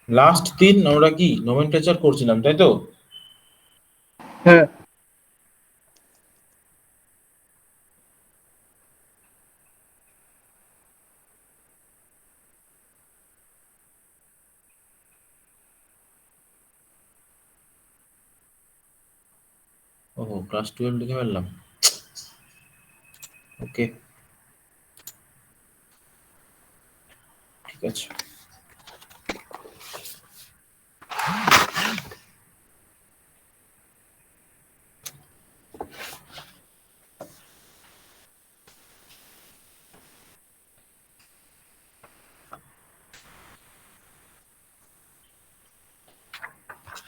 Last দিন আমরা কি নোমেনক্লেচার করছিলাম, তাই তো? হ্যাঁ। ওহো, ক্লাস 12 লিখে ফেললাম। ওকে, ঠিক আছে।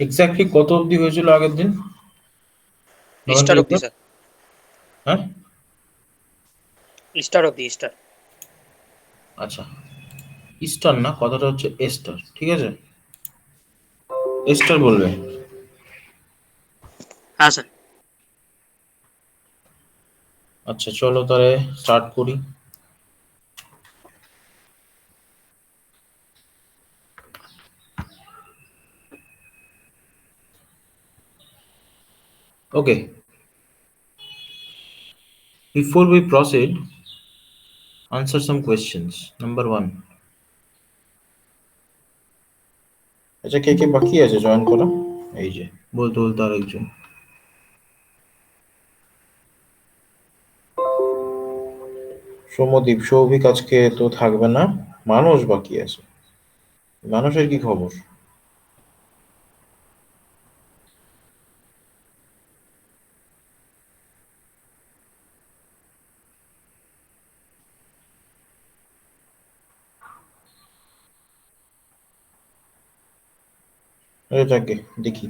এক্স্যাক্টলি কত অবধি হয়েছিল আগের দিন স্টার অব্দি নোমেনক্লেচার? স্যার, হ্যাঁ, স্টার অব্দি স্টার। আচ্ছা। ইস্টার না, কথাটা হচ্ছে এস্টার, ঠিক আছে? এস্টার বলবে। হ্যাঁ স্যার। আচ্ছা, চলো তাহলে স্টার্ট করি। ওকে, before we proceed, answer some questions. Number 1. আচ্ছা, কে কে বাকি আছে জয়েন করা? এই যে বলতে বলতে আরেকজন। সৌম্যদীপ, সৌভিক আজকে তো থাকবে না। মানুষ বাকি আছে। মানুষের কি খবর? যাকে দেখি।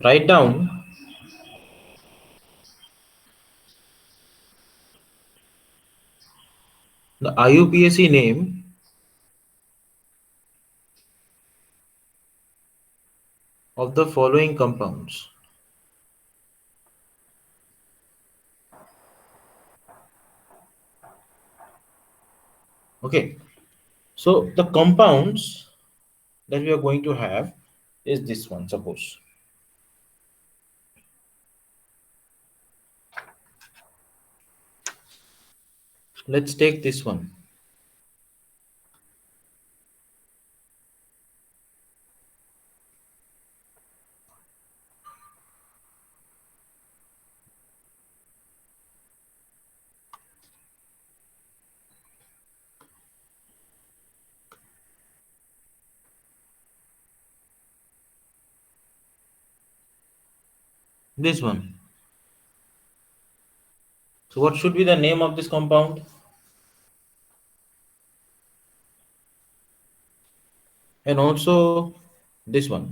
Write down the IUPAC name of the following compounds. Okay, so the compounds that we are going to have is this one. Suppose let's take this one. This one. So what should be the name of this compound? And also this one.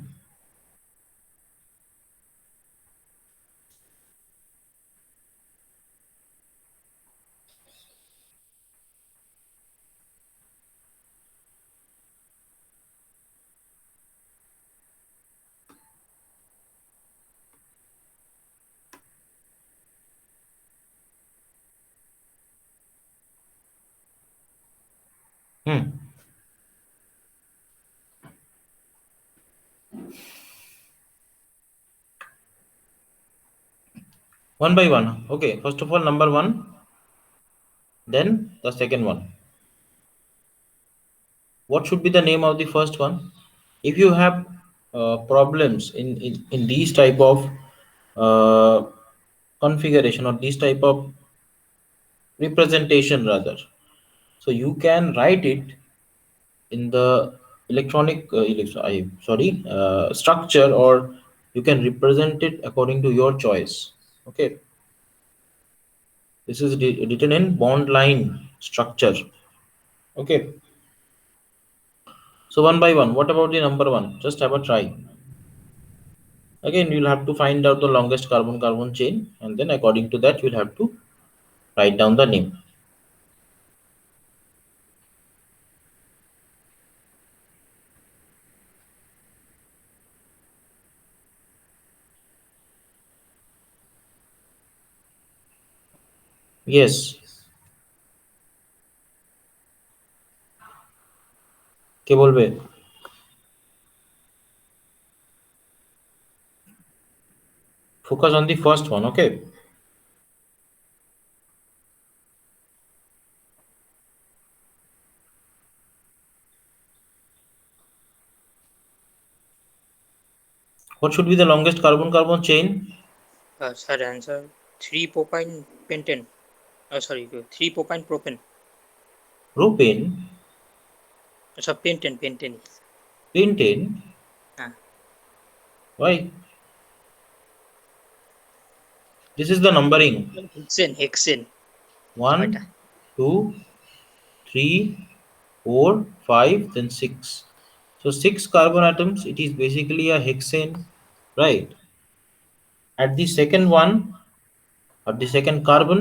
Hmm. One by one. Okay, first of all, number one, then the second one. What should be the name of the first one? If you have problems in these type of uh, configuration or these type of representation rather, so you can write it in the structure, or you can represent it according to your choice. Okay, this is written in bond line structure. Okay, so one by one, what about the number one? Just have a try. Again, you'll have to find out the longest carbon carbon chain, and then according to that you'll have to write down the name. Yes, কে বলবে? Focus on the first one, okay? What should be the longest carbon-carbon chain? Sir, answer 3 propine pentane. Sorry, 3 propine propane. Propane, Sir, pentane. pentane. হ্যাঁ, Why? This is the numbering. Hexane ছয়টা। 1, 2, 3, 4, 5, then 6. So 6 carbon atoms, it is basically a hexane, right? At the second one, at the second carbon,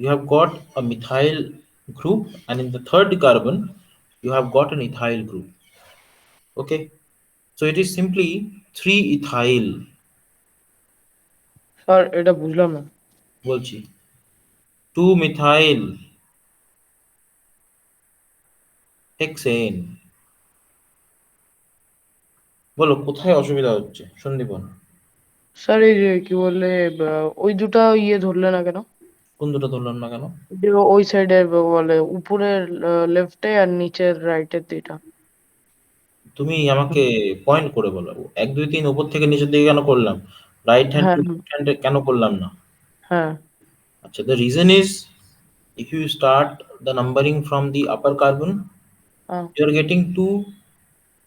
you have got a methyl group, and in the third carbon, you have got an ethyl group. Okay, so it is simply 3 ethyl. Sir এটা বুঝলাম না। বলছি 2 methyl hexane. বলো কোথায় অসুবিধা হচ্ছে Sandipan? Sir এই যে কি বললে, ওই দুটা ইয়ে ধরলে না কেন? কোন দুটো ধরলাম না কেন? যে ওই সাইডে বলে উপরের লেফটে আর নিচের রাইটের দুইটা। তুমি আমাকে পয়েন্ট করে বলো, 1 2 3 উপর থেকে নিচের দিকে কেন করলাম, রাইট হ্যান্ড হ্যাঁ টু লেফট হ্যান্ড কেন করলাম না? হ্যাঁ আচ্ছা, the reason is, if you start the numbering from the upper carbon, হ্যাঁ you are getting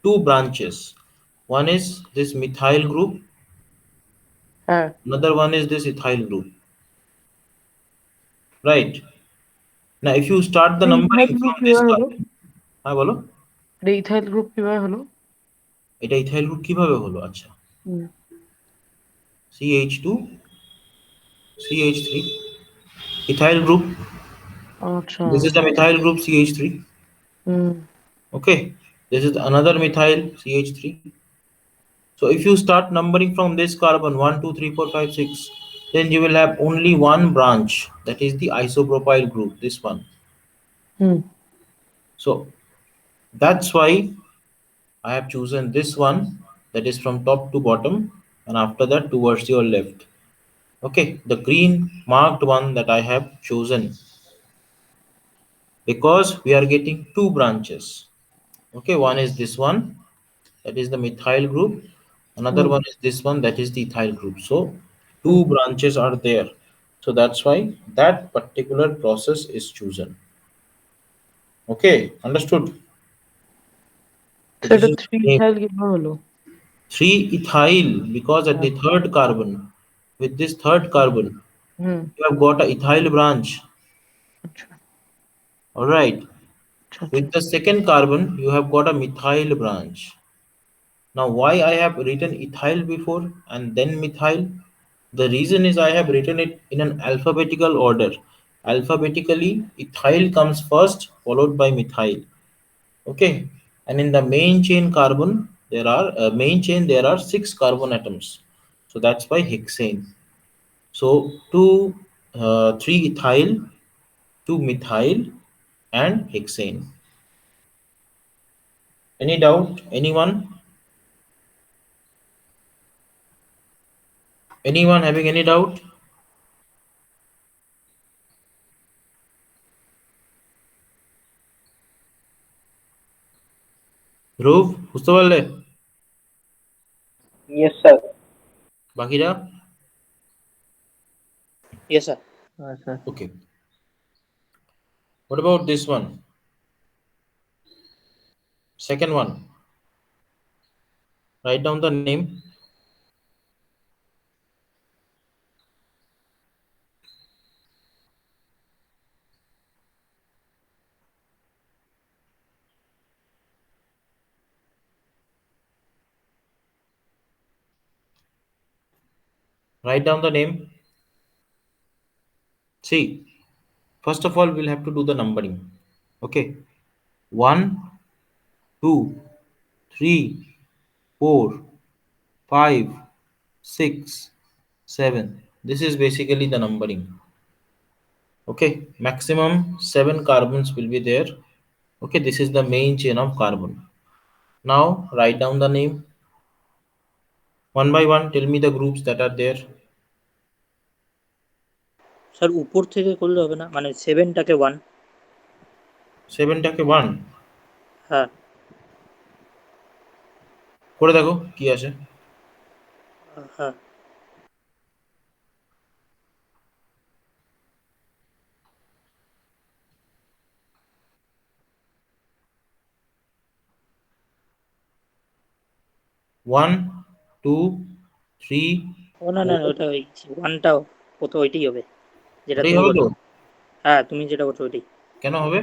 two branches. One is this methyl group, হ্যাঁ। another one is this ethyl group, right? Now if you start the ethyl numbering group from this কিভাবে হলো? carbon, হ্যাঁ বলো, ethyl group কিভাবে হলো? এটা ethyl group কিভাবে হলো? আচ্ছা, হুম, CH2 CH3 ethyl group. আচ্ছা। This is the methyl group CH3. Hmm Okay, this is another methyl CH3. So if you start numbering from this carbon 1 2 3 4 5 6, then you will have only one branch, that is the isopropyl group, this one. Hmm So that's why I have chosen this one, that is from top to bottom, and after that towards your left. Okay, the green marked one that I have chosen, because we are getting two branches. Okay, one is this one, that is the methyl group. Another hmm one is this one, that is the ethyl group. So hmm. two branches are there. So that's why that particular process is chosen. Okay, understood? So this সেটা is three name. Ethyl কিভাবে হলো? 3 ethyl, because at হ্যাঁ, the third carbon, with this third carbon, hmm. you have got a ethyl branch. আচ্ছা All right. আচ্ছা আচ্ছা। With the second carbon, you have got a methyl branch. Now, why I have written ethyl before and then methyl? The reason is I have written it in an alphabetical order. Alphabetically, ethyl comes first, followed by methyl. Okay, and in the main chain carbon, there are 6 carbon atoms. So that's why hexane. So three ethyl, two methyl, and hexane. Any doubt? Anyone? Anyone having any doubt? ধ্রুব বুঝতে পারলে? Yes, sir. বাকিরা? Yes, sir. Sir. Okay. What about this one? Second one. Write down the name. Write down the name. See, first of all, we'll have to do the numbering. Okay. 1, 2, 3, 4, 5, 6, 7. This is basically the numbering. Okay. Maximum 7 carbons will be there. Okay. This is the main chain of carbon. Now write down the name. One by one, tell me the groups that are there. Sir উপর থেকে করলে হবে না, মানে 7টাকে 1। 7টাকে 1 হ্যাঁ করে দেখো কি আসে। হ্যাঁ 1 2 3 ও না না 4 না, ওটা ওই 1টাও কোথাও ওইটাই হবে, যেটা ওটাই তুমি হবে তো? করছো। হ্যাঁ তুমি যেটা করছো ওইটাই। কেন হবে?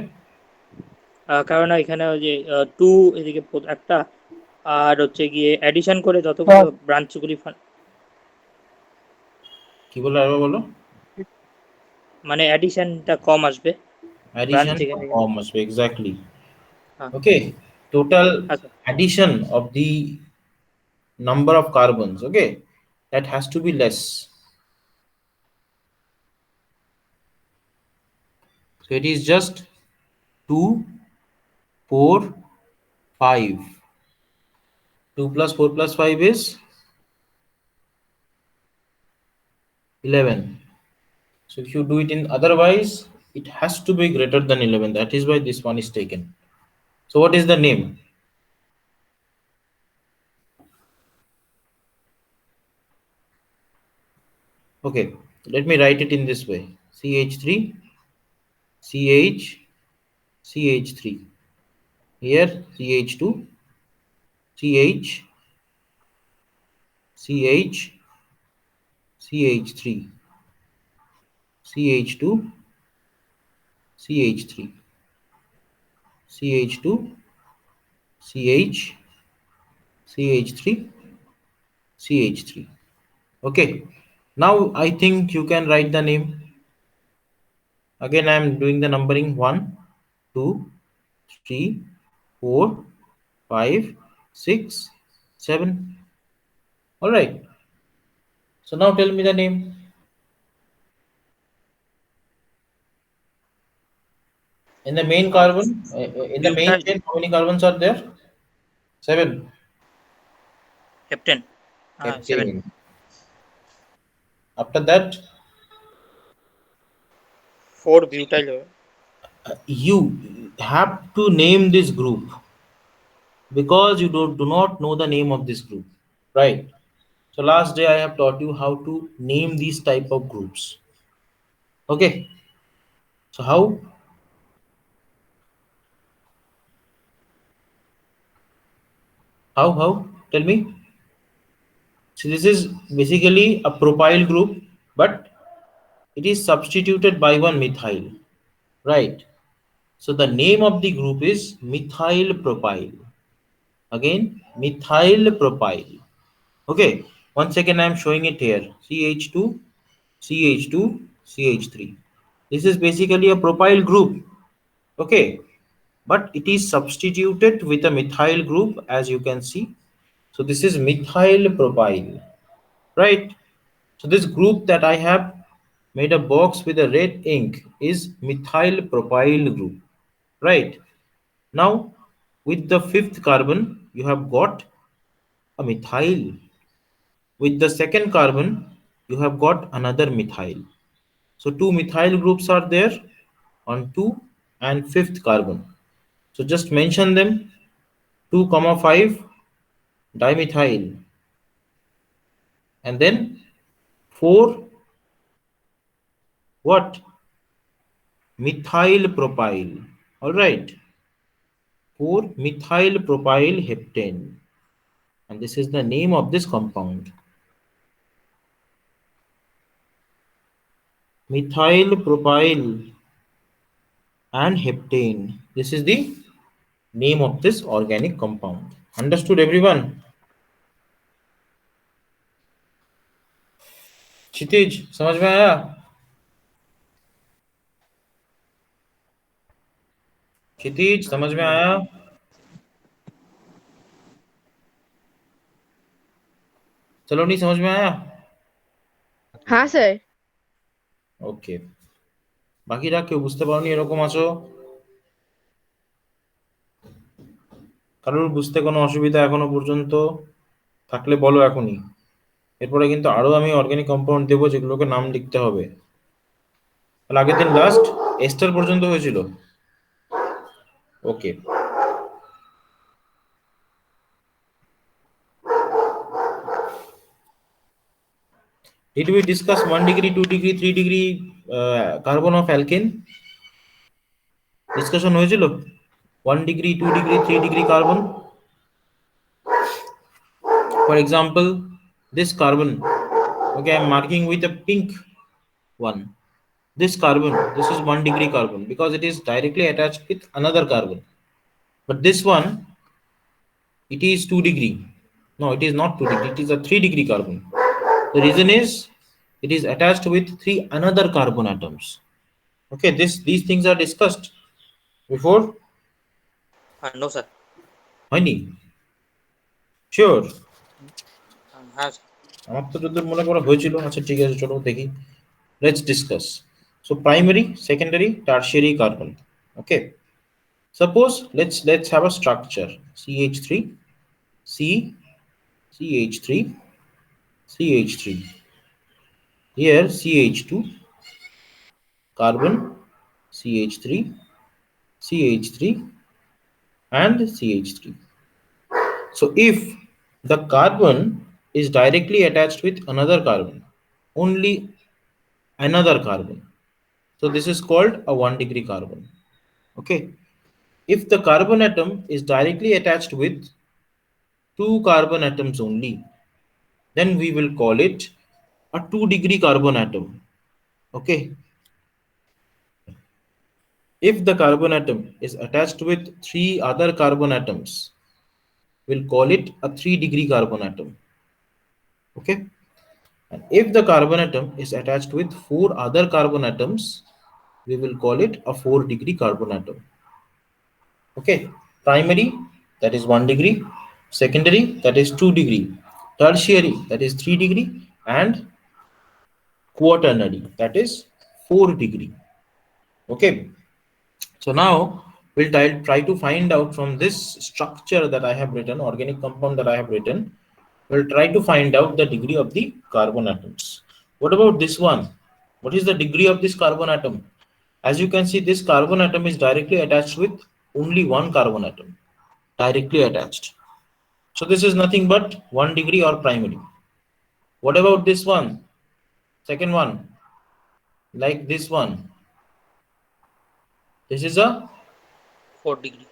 কারণ এখানে ওই যে 2 এদিকে একটা, আর হচ্ছে গিয়ে অ্যাডিশন করে যতগুলো ব্রাঞ্চগুলি কি বলো, আরেকবার বলো। মানে অ্যাডিশনটা কম আসবে, ব্রাঞ্চ Addition যেখানে যেখানে। form must be exactly. হ্যাঁ Okay, total আচ্ছা addition of the number of carbons, okay, that has to be less. So it is just 2 4 5. 2 plus 4 plus 5 is 11. So if you do it in otherwise, it has to be greater than 11. That is why this one is taken. So what is the name? Okay, let me write it in this way. CH3 CH CH3. Here CH2 CH CH CH3 CH2 CH3 CH2 CH CH3 CH3. Okay, now I think you can write the name. Again I am doing the numbering: 1 2 3 4 5 6 7. All right, so now tell me the name. In the main carbon, in the main butyl chain, how many carbons are there? 7. Heptane, হ্যাঁ 7। Heptane. After that, 4 butyl হবে। you have to name this group because you do not know the name of this group, right? So last day I have taught you how to name these type of groups. Okay, so how tell me. So this is basically a propyl group, but it is substituted by one methyl, right? So the name of the group is methyl propyl. Again, methyl propyl. Okay, once again I am showing it here. CH2, CH2, CH3. This is basically a propyl group. Okay, but it is substituted with a methyl group, as you can see. So this is methyl propyl, right? So this group that I have made a box with a red ink is methyl propyl group, right? Now with the fifth carbon you have got a methyl. With the second carbon you have got another methyl. So two methyl groups are there on 2 and fifth carbon. So just mention them: 2 comma 5 dimethyl, and then 4 what, methyl propyl. All right, 4 methyl propyl heptane, and this is the name of this compound: methyl propyl and heptane. This is the name of this organic compound. Understood everyone? क्षितिज समझ में आया? क्षितिज समझ में आया? चलो नहीं समझ में आया? হ্যাঁ স্যার। ওকে, বাকিরা কেউ বুঝতে পারোনি এরকম আছো? কারোর বুঝতে কোনো অসুবিধা এখনো পর্যন্ত থাকলে বলো এখনই। এরপরে কিন্তু আরো আমি অর্গানিক কম্পাউন্ড দেবো, যেগুলোকে নাম লিখতে হবে। তাহলে আগের দিন লাস্ট এস্টার পর্যন্ত হয়েছিল। ওকে, did we discuss 1 degree, 2 degree, 3 degree carbon of alkane? Discussion হয়েছিল 1 degree, 2 degree, 3 degree carbon. For example, this carbon, okay, I'm marking with a pink one. This carbon, this is 1 degree carbon because it is directly attached with another carbon. But this one, it is 2 degree. No, it is not 2 degree, it is a 3 degree carbon. The reason is it is attached with 3 another carbon atoms. Okay, these things are discussed before. No sir. হয়নি? Sure? হ্যাঁ sir. আমার তো যতদূর মনে করা হয়েছিল। আচ্ছা ঠিক আছে, চলো দেখি। Let's discuss. So primary, secondary, tertiary carbon. Okay. Suppose let's have a structure CH3, C, CH3, CH3. Here CH2, carbon, CH3, CH3, and CH3. So if the carbon is directly attached with another carbon, only another carbon, so this is called a 1 degree carbon. Okay. If the carbon atom is directly attached with 2 carbon atoms only, then we will call it a 2 degree carbon atom. Okay. If the carbon atom is attached with 3 other carbon atoms, we'll call it a 3 degree carbon atom. Okay. And if the carbon atom is attached with 4 other carbon atoms, we will call it a 4 degree carbon atom. Okay. Primary, that is 1 degree. Secondary, that is 2 degree. Tertiary, that is 3 degree. And quaternary, that is 4 degree. Okay. So now we'll try to find out from this structure that I have written, organic compound that I have written, we'll try to find out the degree of the carbon atoms. What about this one? What is the degree of this carbon atom? As you can see, this carbon atom is directly attached with only one carbon atom, directly attached. So this is nothing but 1 degree or primary. What about this one? Second one, like this one. This is a 4 degree.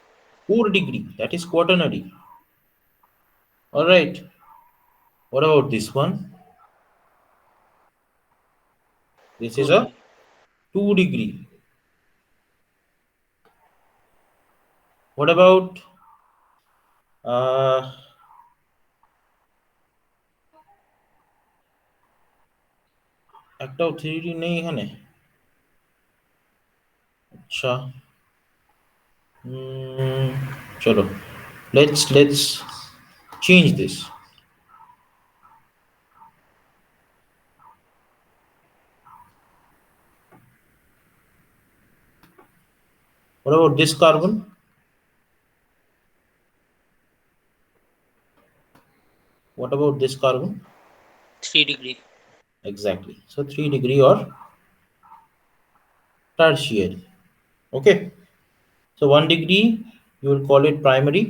4 degree, that is quaternary. All right. What about this one? This is a 2 degree. What about একটাও 3D নেই এখানে? আচ্ছা, চলো, let's change this. What about this carbon? What about this carbon? 3 degree. Exactly. So 3 degree or tertiary. Okay. So 1 degree, you will call it primary.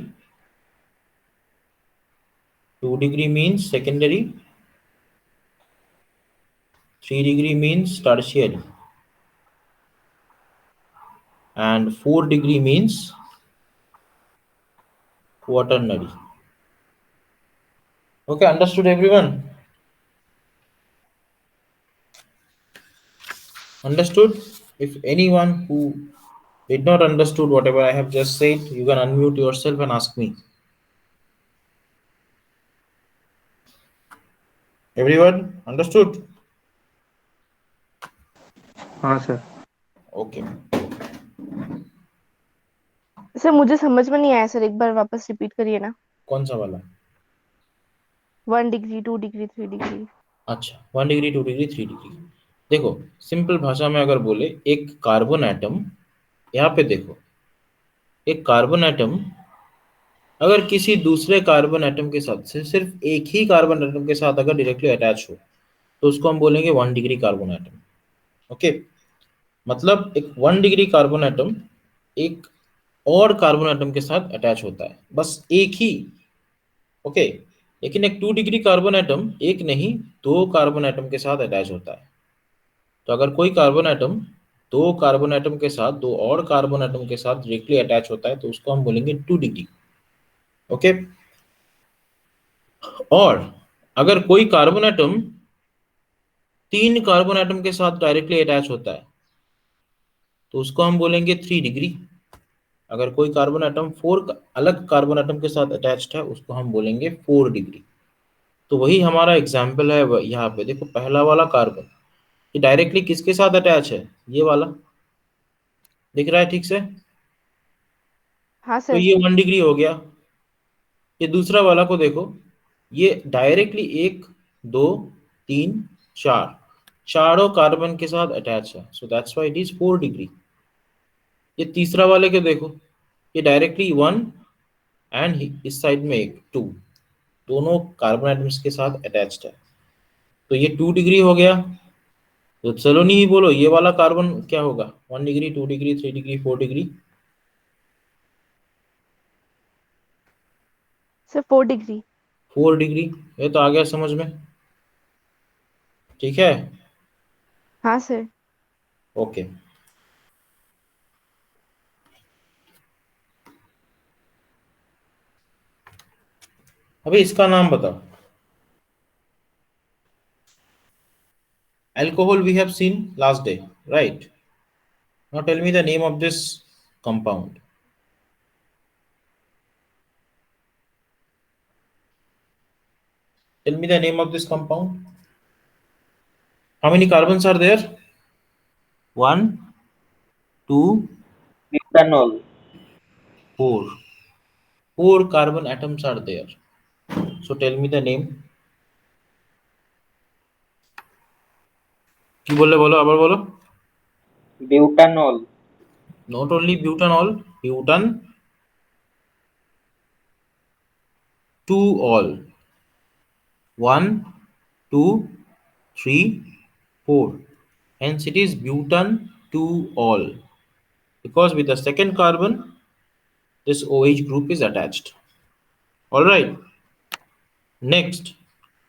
2 degree means secondary. 3 degree means tertiary. And 4 degree means quaternary. Okay, understood everyone? Understood? If anyone who did not understood whatever I have just said, you can unmute yourself and ask me. Everyone understood? हाँ sir. Okay. Sir मुझे समझ में नहीं आया sir, एक बार वापस repeat करिए ना। कौन सा वाला? 1 डिग्री, 2 डिग्री, 3 डिग्री। अच्छा, 1 डिग्री, 2 डिग्री, 3 डिग्री। देखो, सिंपल भाषा में अगर बोले, एक कार्बन एटम, यहाँ पे देखो, एक कार्बन एटम अगर किसी दूसरे कार्बन एटम के साथ से सिर्फ एक ही कार्बन एटम के साथ अगर डायरेक्टली अटैच हो तो उसको हम बोलेंगे 1 डिग्री कार्बन एटम। ओके, मतलब एक 1 डिग्री कार्बन एटम एक और कार्बन एटम के साथ अटैच होता है, बस एक ही। ओके, लेकिन एक 2 डिग्री कार्बन एटम एक नहीं दो कार्बन एटम के साथ अटैच होता है। तो अगर कोई कार्बन एटम दो कार्बन एटम के साथ दो और कार्बन एटम के साथ डायरेक्टली अटैच होता है तो उसको हम बोलेंगे 2 डिग्री। ओके, और अगर कोई कार्बन एटम तीन कार्बन एटम के साथ डायरेक्टली अटैच होता है तो उसको हम बोलेंगे 3 डिग्री। अगर कोई कार्बन एटम फोर अलग कार्बन एटम के साथ अटैच्ड है उसको हम बोलेंगे 4 डिग्री। तो वही हमारा एग्जाम्पल है यहाँ पे देखो, पहला वाला कार्बन ये डायरेक्टली किसके साथ अटैच है, ये वाला दिख रहा है ठीक से, हाँ तो सर। ये 1 डिग्री हो गया। ये दूसरा वाला को देखो, ये डायरेक्टली एक दो तीन चार चारों कार्बन के साथ अटैच है, so that's why it is 4 degree. ये तीसरा वाले को देखो, ये डायरेक्टली 1 एंड इस साइड में एक 2, दोनों कार्बन एटम्स के साथ अटैच्ड है, तो ये 2 डिग्री हो गया। तो चलो नहीं बोलो ये वाला कार्बन क्या होगा, 1 degree 2 degree 3 degree 4 degree. Sir 4 degree. 4 degree, ये तो आ गया समझ में, ठीक है। हाँ सर। ओके, अभी इसका नाम बताओ। Alcohol we have seen last day, right? Now tell me the name of this compound. Tell me the name of this compound. How many carbons are there? 1, 2, Butanol. 4. 4 carbon atoms are there. So tell me the name. কি বললে বলো, আবার বলো। Butanol. Not only butanol, butan 2 all. 1, 2, 3, 4. Hence it is butan 2 all. Because with the second carbon, this OH group is attached. All right. Next,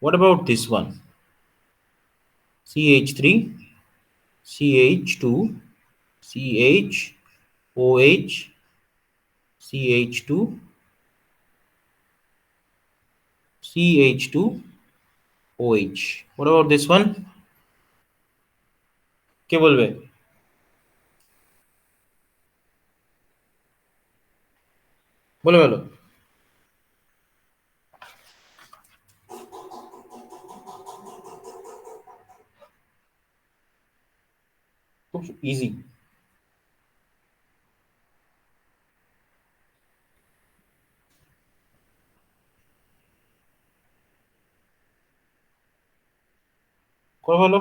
what about this one? CH3, CH2, CHOH, CH2, CH2OH. What about this one? কে বলবে? বলে বলো। খুব easy. করে বলো।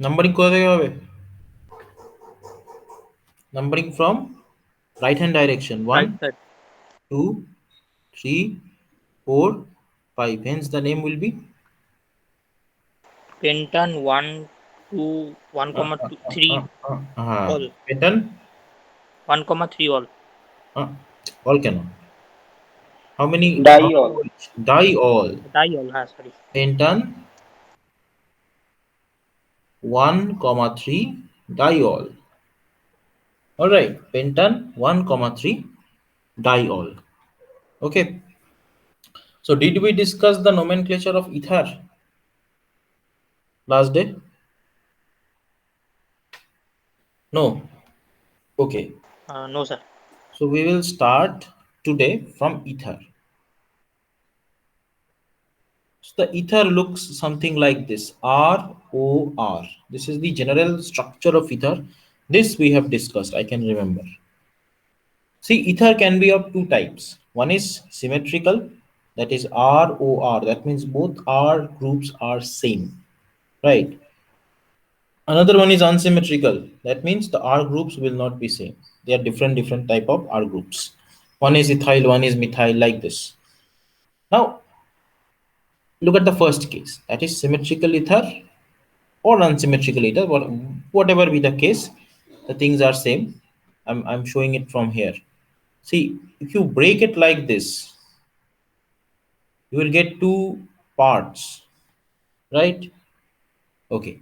Numbering কোথা থেকে হবে? Numbering from right hand direction. 1, Right side. 2, 3, 4, 5. Hence the name will be Pentan 1, 2, 1, 2, 3 all. পেন্টান 1, 3 all. all কেন? How many? Diol. Diol. Diol, হ্যাঁ sorry. Pentan 1, 3 diol. All right, pentan 1, 3 diol. Okay, so did we discuss the nomenclature of ether last day? No. Okay, No sir. so we will start today from ether. So the ether looks something like this, ROR. This is the general structure of ether. This we have discussed, I can remember. See, ether can be of two types. One is symmetrical, that is ROR. That means both R groups are same, right? Another one is unsymmetrical. That means the R groups will not be same. They are different type of R groups. One is ethyl, one is methyl, like this. Now look at the first case, that is symmetrical ether or unsymmetrical ether. Whatever be the case, the things are same. I'm showing it from here. See, if you break it like this, you will get two parts, right? Okay,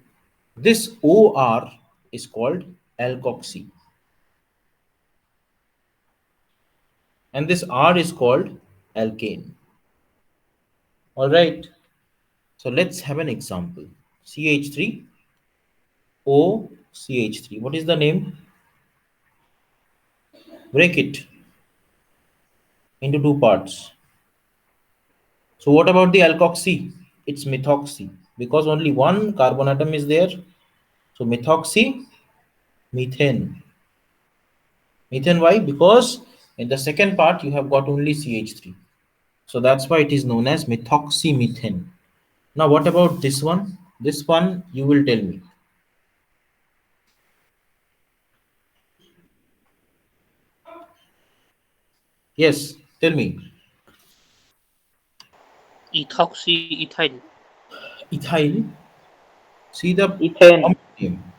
this OR is called alkoxy, and this R is called alkane. All right, so let's have an example. CH3 OCH3. What is the name? Break it into two parts. So what about the alkoxy? It's methoxy, because only one carbon atom is there. So methoxy, methane. Methane, why? Because in the second part you have got only CH3. So that's why it is known as methoxymethane. Now what about this one? This one you will tell me. Yes, tell me. ethoxy ethyl. Ethyl. See the Ethane. common name.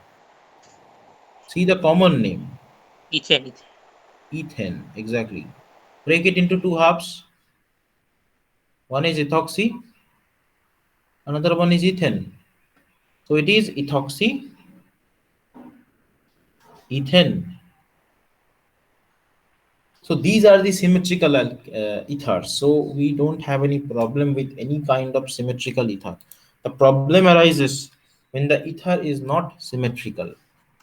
See the common name. Ethane. Ethane, exactly. Break it into two halves. One is ethoxy, another one is ethane. So it is ethoxy, ethane. So these are the symmetrical ethers. So we don't have any problem with any kind of symmetrical ether. The problem arises when the ether is not symmetrical.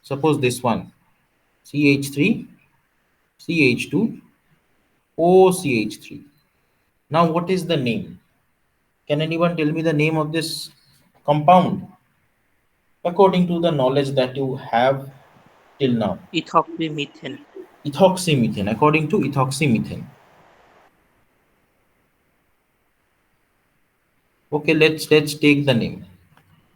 Suppose this one, CH3, CH2, OCH3. Now what is the name? Can anyone tell me the name of this compound according to the knowledge that you have till now? Ethoxymethane. Ethoxymethane, according to ethoxymethane. Okay, let's take the name.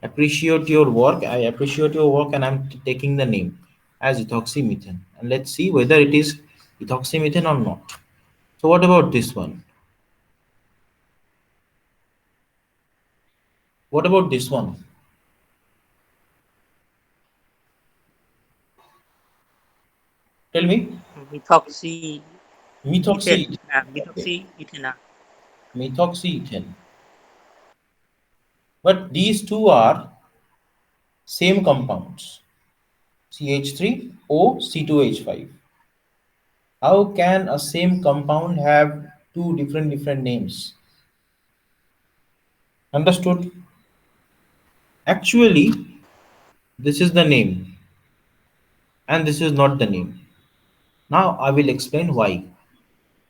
Appreciate your work. I appreciate your work, and I'm taking the name as ethoxymethane. And let's see whether it is ethoxymethane or not. So what about this one? What about this one? Tell me. Methoxy ethane. Methoxy. Okay. Methoxyethane. Methoxyethane. But these two are same compounds. CH3O C2H5. How can a same compound have two different names? Understood? Actually, this is the name and this is not the name. Now I will explain why.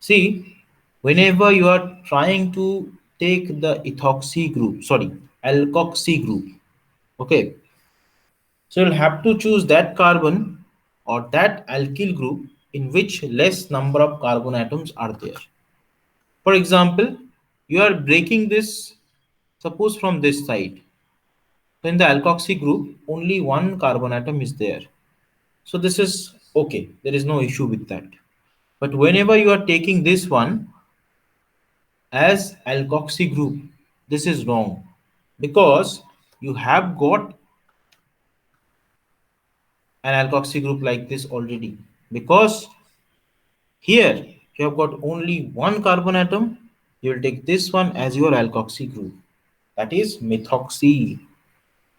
See, whenever you are trying to take the ethoxy group, sorry, alkoxy group, okay, so you'll have to choose that carbon or that alkyl group in which less number of carbon atoms are there. For example, you are breaking this, suppose from this side. So in the alkoxy group, only one carbon atom is there. So this is okay, there is no issue with that. But whenever you are taking this one as alkoxy group, this is wrong, because you have got an alkoxy group like this already. Because here you have got only one carbon atom, you will take this one as your alkoxy group. That is methoxy.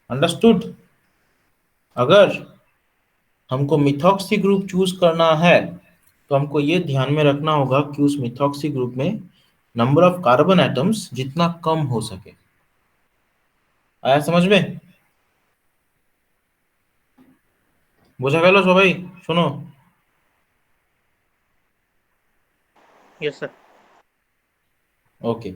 Understood? अगर हमको methoxy group choose करना है तो हमको ये ध्यान में रखना होगा कि उस मिथॉक्सी ग्रुप में नंबर ऑफ कार्बन एटम्स जितना कम हो सके। आया समझ में? বোঝা গেল সবাই? শোনো। Yes, sir. Okay,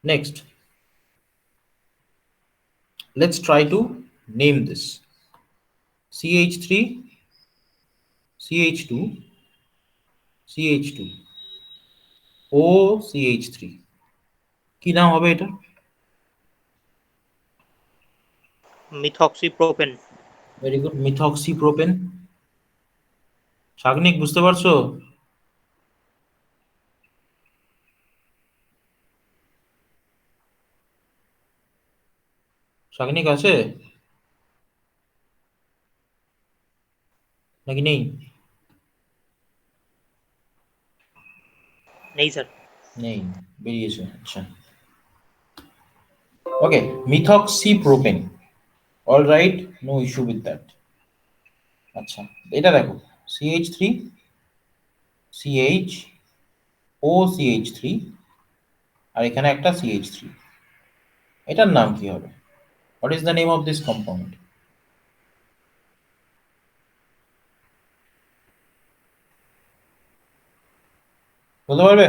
next let's try to name this. CH3, CH2, CH2, OCH3 কি নাম হবে এটা? Methoxypropane. Very good, methoxypropane. Sagnik বুঝতে পারছো? সাগনিক আছে নাকি নেই? নেই স্যার। নেই, বেরিয়েছে। আচ্ছা, okay, methoxypropane. All right, no issue with that. আচ্ছা, এটা দেখো, CH3, CH, OCH3, আর এখানে একটা CH3। এটার নাম কি হবে? What is the name of this compound? বলতে পারবে?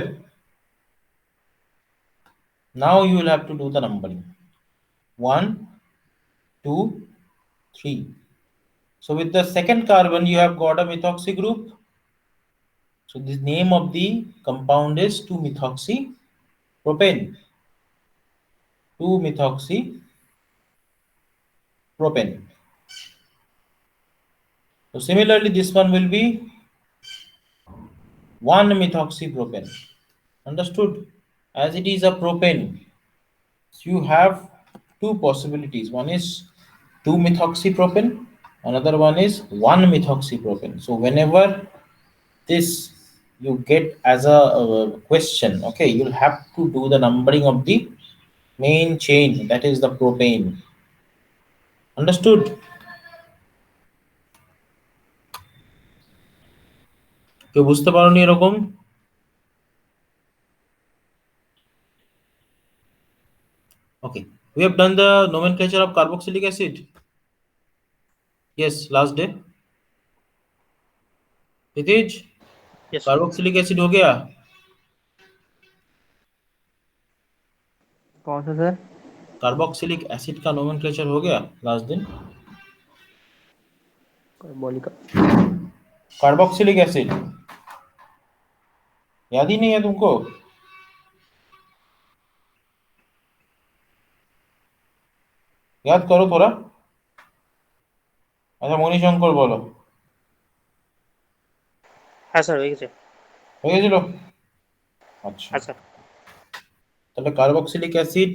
Now you will have to do the numbering. 1, 2, 3. So with the second carbon you have got a methoxy group. So the name of the compound is 2-methoxypropane. 2-methoxypropane. So similarly this one will be 1-methoxypropane. Understood? As it is a propane, so you have two possibilities. One is 2-methoxypropane, another one is 1-methoxypropane. So whenever this you get as a question, okay, you'll have to do the numbering of the main chain, that is the propane. Understood? কেউ বুঝতে পারোনি এরকম? Okay, we have done the nomenclature of carboxylic acid. Yes, last day. Nitij, yes carboxylic acid हो गया? कौन सा sir? Carboxylic acid का nomenclature हो गया लास्ट दिन? कार्बोलिक कार्बोक्सिलिक एसिड याद ही नहीं है तुमको? याद करो थोड़ा। আচ্ছা, মণিশঙ্কর বলো। হ্যাঁ স্যার হয়ে গেছে। হয়ে গেছিল? আচ্ছা, হ্যাঁ স্যার। তাহলে carboxylic acid,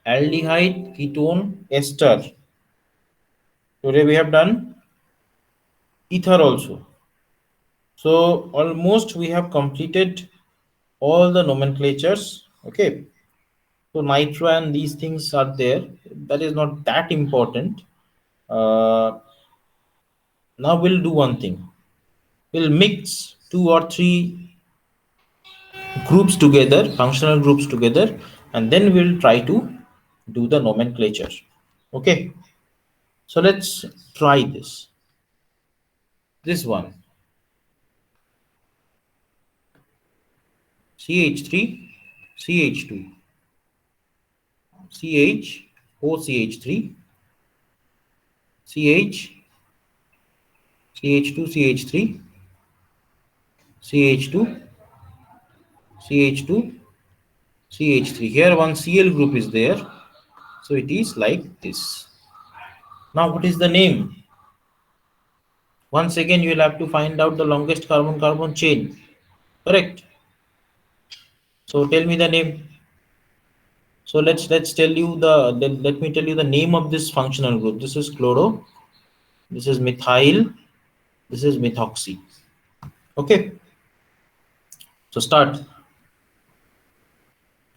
aldehyde, ketone, ester. Today we have done ether also. So almost we have completed all the nomenclatures. Okay, so nitro and these things are there, that is not that important. Now we'll do one thing, we'll mix 2 or 3 groups together, functional groups together, and then we'll try to do the nomenclature. Okay, so let's try this one, CH3, CH2, CH, OCH3, CH, CH2, CH3, CH2, CH2, CH3. Here one Cl group is there, so it is like this. Now what is the name? Once again you will have to find out the longest carbon carbon chain, correct? So tell me the name. So let's tell you let me tell you the name of this functional group. This is chloro, this is methyl, this is methoxy. Okay, so start.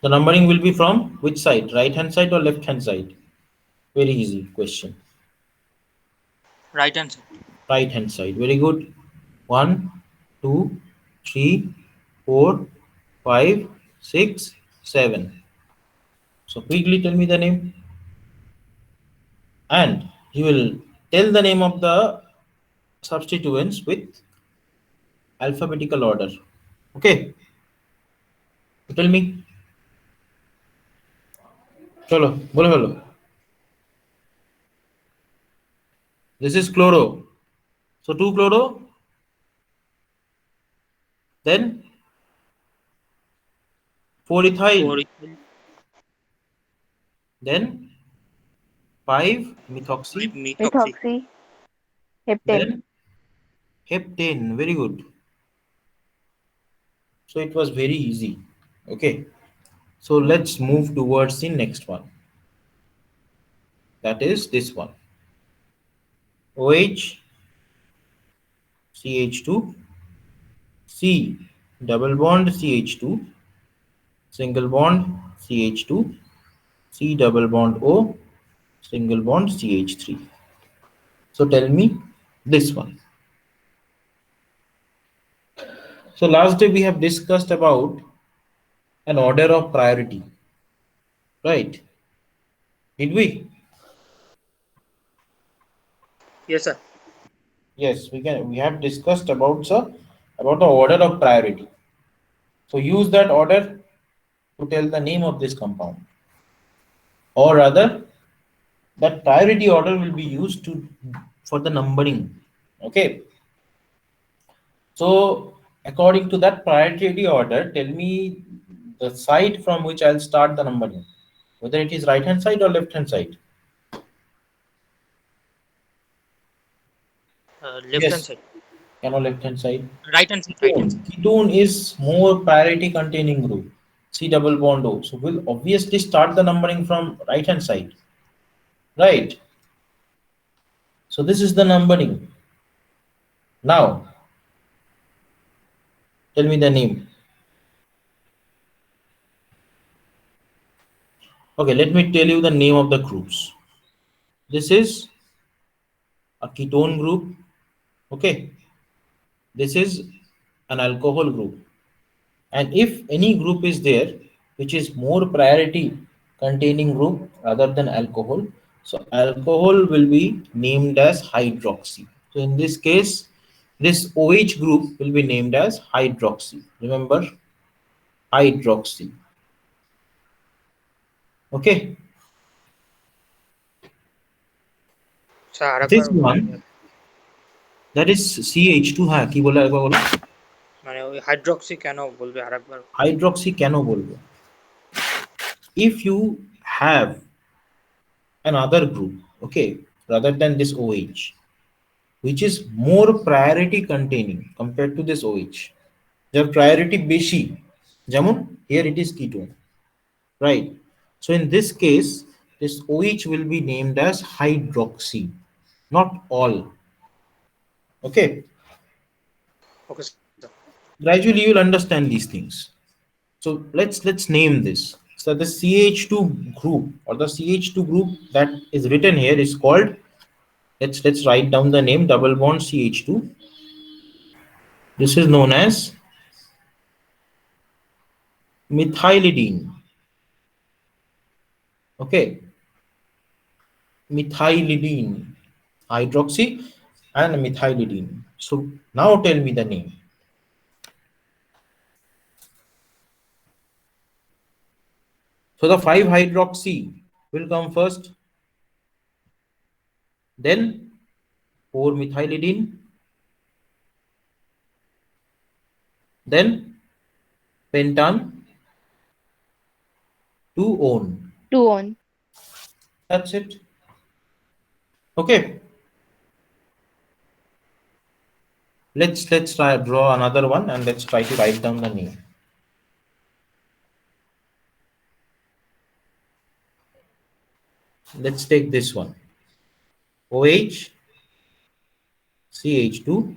The numbering will be from which side, right hand side or left hand side? Very easy question. Right answer. Right hand side, very good. 1, 2, 3, 4, 5, 6, 7. So quickly tell me the name, and you will tell the name of the substituents with alphabetical order. Okay, so tell me, chalo bole felo. This is chloro, so 2 chloro, then 4 ethyl, then 5-methoxy, methoxy. Methoxy. Heptane. then heptane. Very good. So it was very easy. Okay. So let's move towards the next one. That is this one. OH, CH2, C, double bond CH2, single bond CH2, C double bond O, single bond CH3. So tell me this one. So last day we have discussed about an order of priority, right? Did we? Yes, sir. Yes, we can. We have discussed about, sir, about the order of priority. So use that order to tell the name of this compound, or rather, that priority order will be used to for the numbering. Okay. So according to that priority order, tell me the side from which I'll start the numbering, whether it is right hand side or left hand side. Left hand Yes, side. left hand side. Right hand side. Right hand Ketone. side. Ketone is more priority containing group. C double bond O. So we'll obviously start the numbering from right hand side. Right. So this is the numbering. Now tell me the name. Okay, let me tell you the name of the groups. This is a ketone group. Okay. This is an alcohol group. And if any group is there which is more priority containing group rather than alcohol, so alcohol will be named as hydroxy. So in this case, this OH group will be named as hydroxy. Remember, hydroxy. Okay. Sir আরেকবার This one, that is CH2. হ্যাঁ কি বলে আরেকবার বলো? মানে ওই hydroxy কেন বলবে আরেকবার? Hydroxy কেন বলবো? If you have another group, okay, rather than this OH, which is more priority containing compared to this OH. Their priority বেশি, যেমন here it is ketone, right? So in this case, this OH will be named as hydroxy, not all. Okay, okay sir. gradually you'll understand these things. So let's name this. So the CH2 group, or the CH2 group that is written here, is called, let's write down the name, double bond CH2. This is known as methylidene. Okay, methylidene, hydroxy and methylidene. So now tell me the name. So the 5-hydroxy will come first, then 4-methylidene, then pentan, 2-one. 2-on. That's it. Okay. Let's try draw another one and let's try to write down the name. Let's take this one. OH, CH2,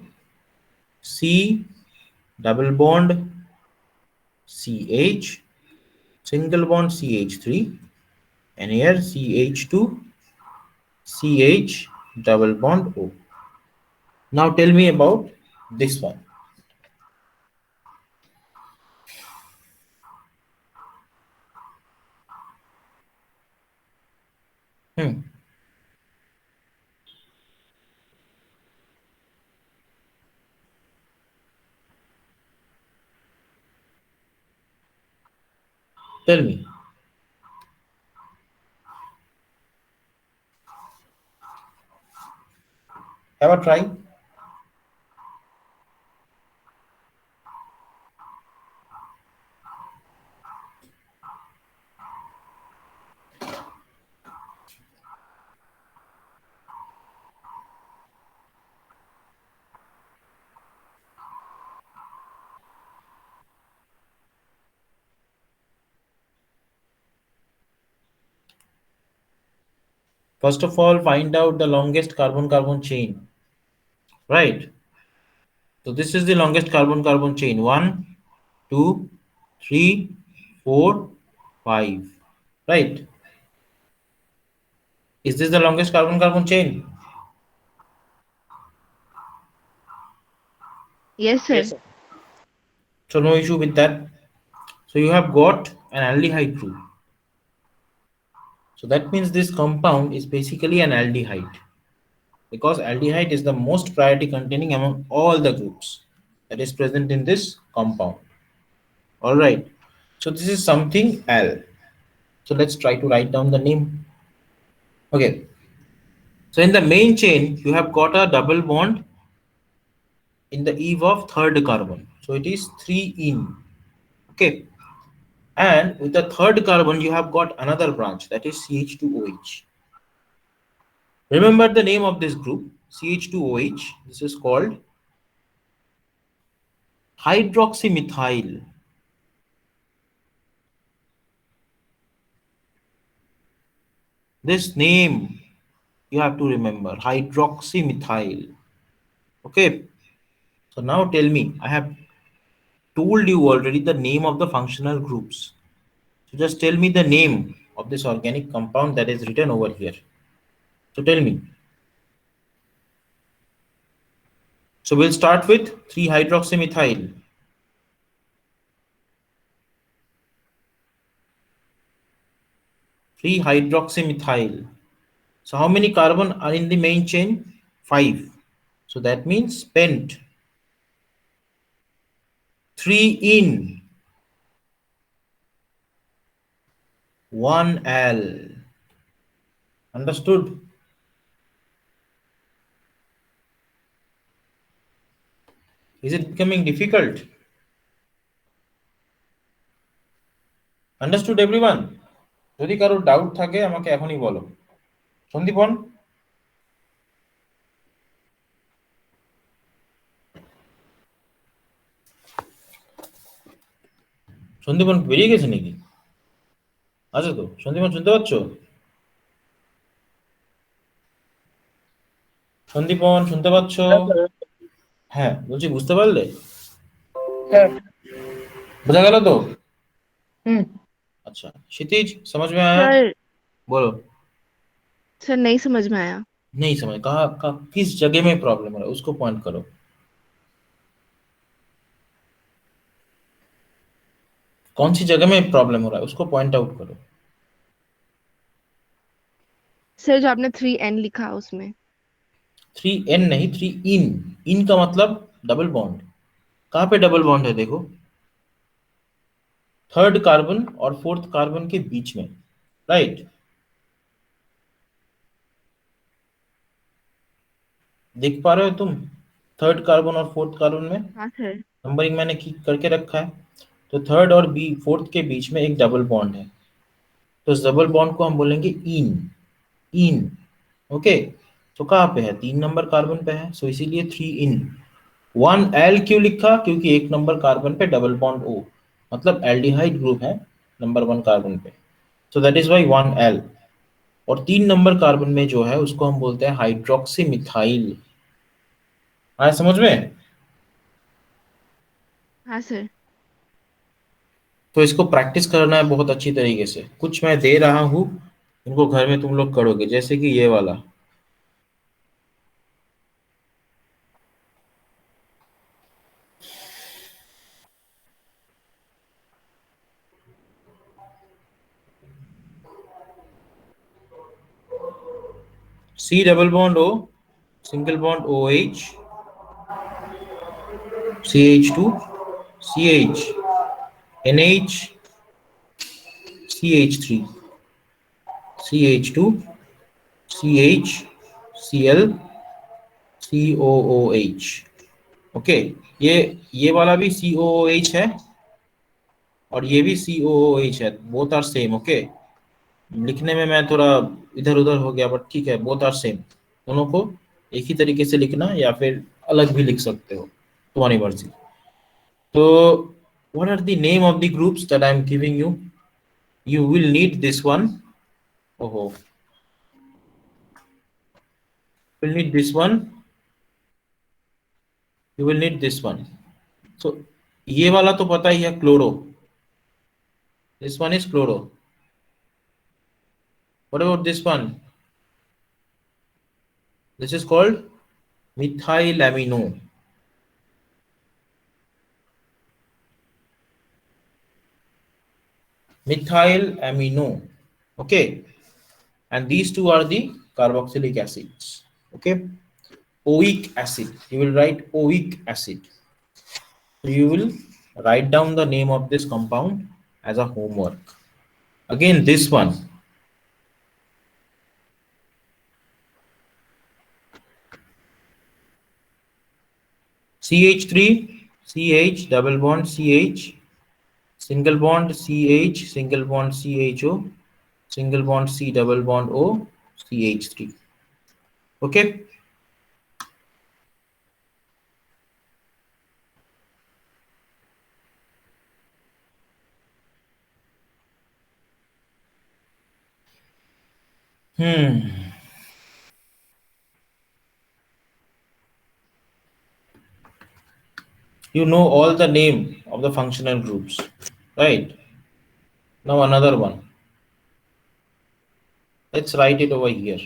C double bond CH, single bond CH3, and here CH2, CH double bond O. Now tell me about this one. Hmm. Tell me. Have a try. First of all, find out the longest carbon-carbon chain. Right. So this is the longest carbon-carbon chain. 1, 2, 3, 4, 5. Right. Is this the longest carbon-carbon chain? Yes, sir. Yes, sir. So no issue with that. So you have got an aldehyde group. So that means this compound is basically an aldehyde, because aldehyde is the most priority containing among all the groups that is present in this compound. All right. So this is something Al. So let's try to write down the name. Okay. So in the main chain, you have got a double bond in the eve of third carbon. So it is 3 in. Okay. And with the third carbon, you have got another branch, that is CH2OH. Remember the name of this group, CH2OH. This is called hydroxymethyl. This name you have to remember, hydroxymethyl. Okay. So now tell me, I have told you already the name of the functional groups. So just tell me the name of this organic compound that is written over here. So tell me. So we'll start with 3-hydroxymethyl. 3-hydroxymethyl. So how many carbon are in the main chain? 5. So that means pent. 3 in. 1 al. Understood? Is it becoming difficult? Understood everyone? যদি কারো doubt থাকে আমাকে এখনই বলো। সন্দীপন, সন্দীপন বেরিয়ে গেছে নাকি? আচ্ছা, তো সন্দীপন শুনতে পাচ্ছ? সন্দীপন শুনতে পাচ্ছ? হ্যাঁ, বলছি বুঝতে পারলে? হ্যাঁ। বোঝা গেল তো? अच्छा, क्षितिज समझ में आया? सर बोलो। सर नहीं समझ में आया। नहीं समझ, कहा किस जगह में प्रॉब्लम हो रहा है उसको पॉइंट करो। कौन सी जगह में प्रॉब्लम हो रहा है उसको पॉइंट आउट करो। सर जो आपने 3N लिखा उसमें 3N नहीं, 3 इन। इन का मतलब डबल बॉन्ड। कहाँ पे डबल बॉन्ड है देखो, थर्ड कार्बन और फोर्थ कार्बन के बीच में। राइट, देख पा रहे हो तुम? थर्ड कार्बन और फोर्थ कार्बन में हाँ सर। नंबरिंग मैंने करके रखा है। तो थर्ड और फोर्थ के बीच में एक डबल बॉन्ड है, तो इस डबल बॉन्ड को हम बोलेंगे इन। इन, ओके। तो कहाँ पे है? 3 नंबर कार्बन पे है, सो इसीलिए 3 इन। 1 एल क्यों लिखा? क्योंकि 1 नंबर कार्बन पे डबल बॉन्ड ओ, मतलब एल्डिहाइड ग्रुप है नंबर 1 कार्बन पे, so that is why 1 L. और 3 नंबर कार्बन में जो है उसको हम बोलते हैं हाइड्रोक्सी मिथाइल। आया समझ में? हाँ सर। तो इसको प्रैक्टिस करना है बहुत अच्छी तरीके से। कुछ मैं दे रहा हूँ, इनको घर में तुम लोग करोगे, जैसे कि ये वाला। C double bond O, single bond OH, CH2, CH, NH, CH3, CH2, CH, Cl, COOH। Okay, ये वाला भी COOH है और ये भी COOH है, बोथ आर सेम। ओके, लिखने में मैं थोड़ा इधर उधर हो गया, बट ठीक है, बोथ आर सेम। दोनों को एक ही तरीके से लिखना या फिर अलग भी लिख सकते हो, तुम्हारी मर्जी। तो what are the name of the groups that I am giving you? You will need this one. Oh, You will need this one. You will need this one. So ये वाला तो पता ही है, chloro. This one is chloro. What about this one? This is called methylamino. Methylamino. Okay. And these two are the carboxylic acids. Okay. Oic acid. You will write oic acid. So you will write down the name of this compound as a homework. Again, this one. CH3, CH, double bond CH, single bond CH, single bond CHO, single bond C, double bond O, CH3. Okay. You know all the name of the functional groups, right? Now another one. Let's write it over here.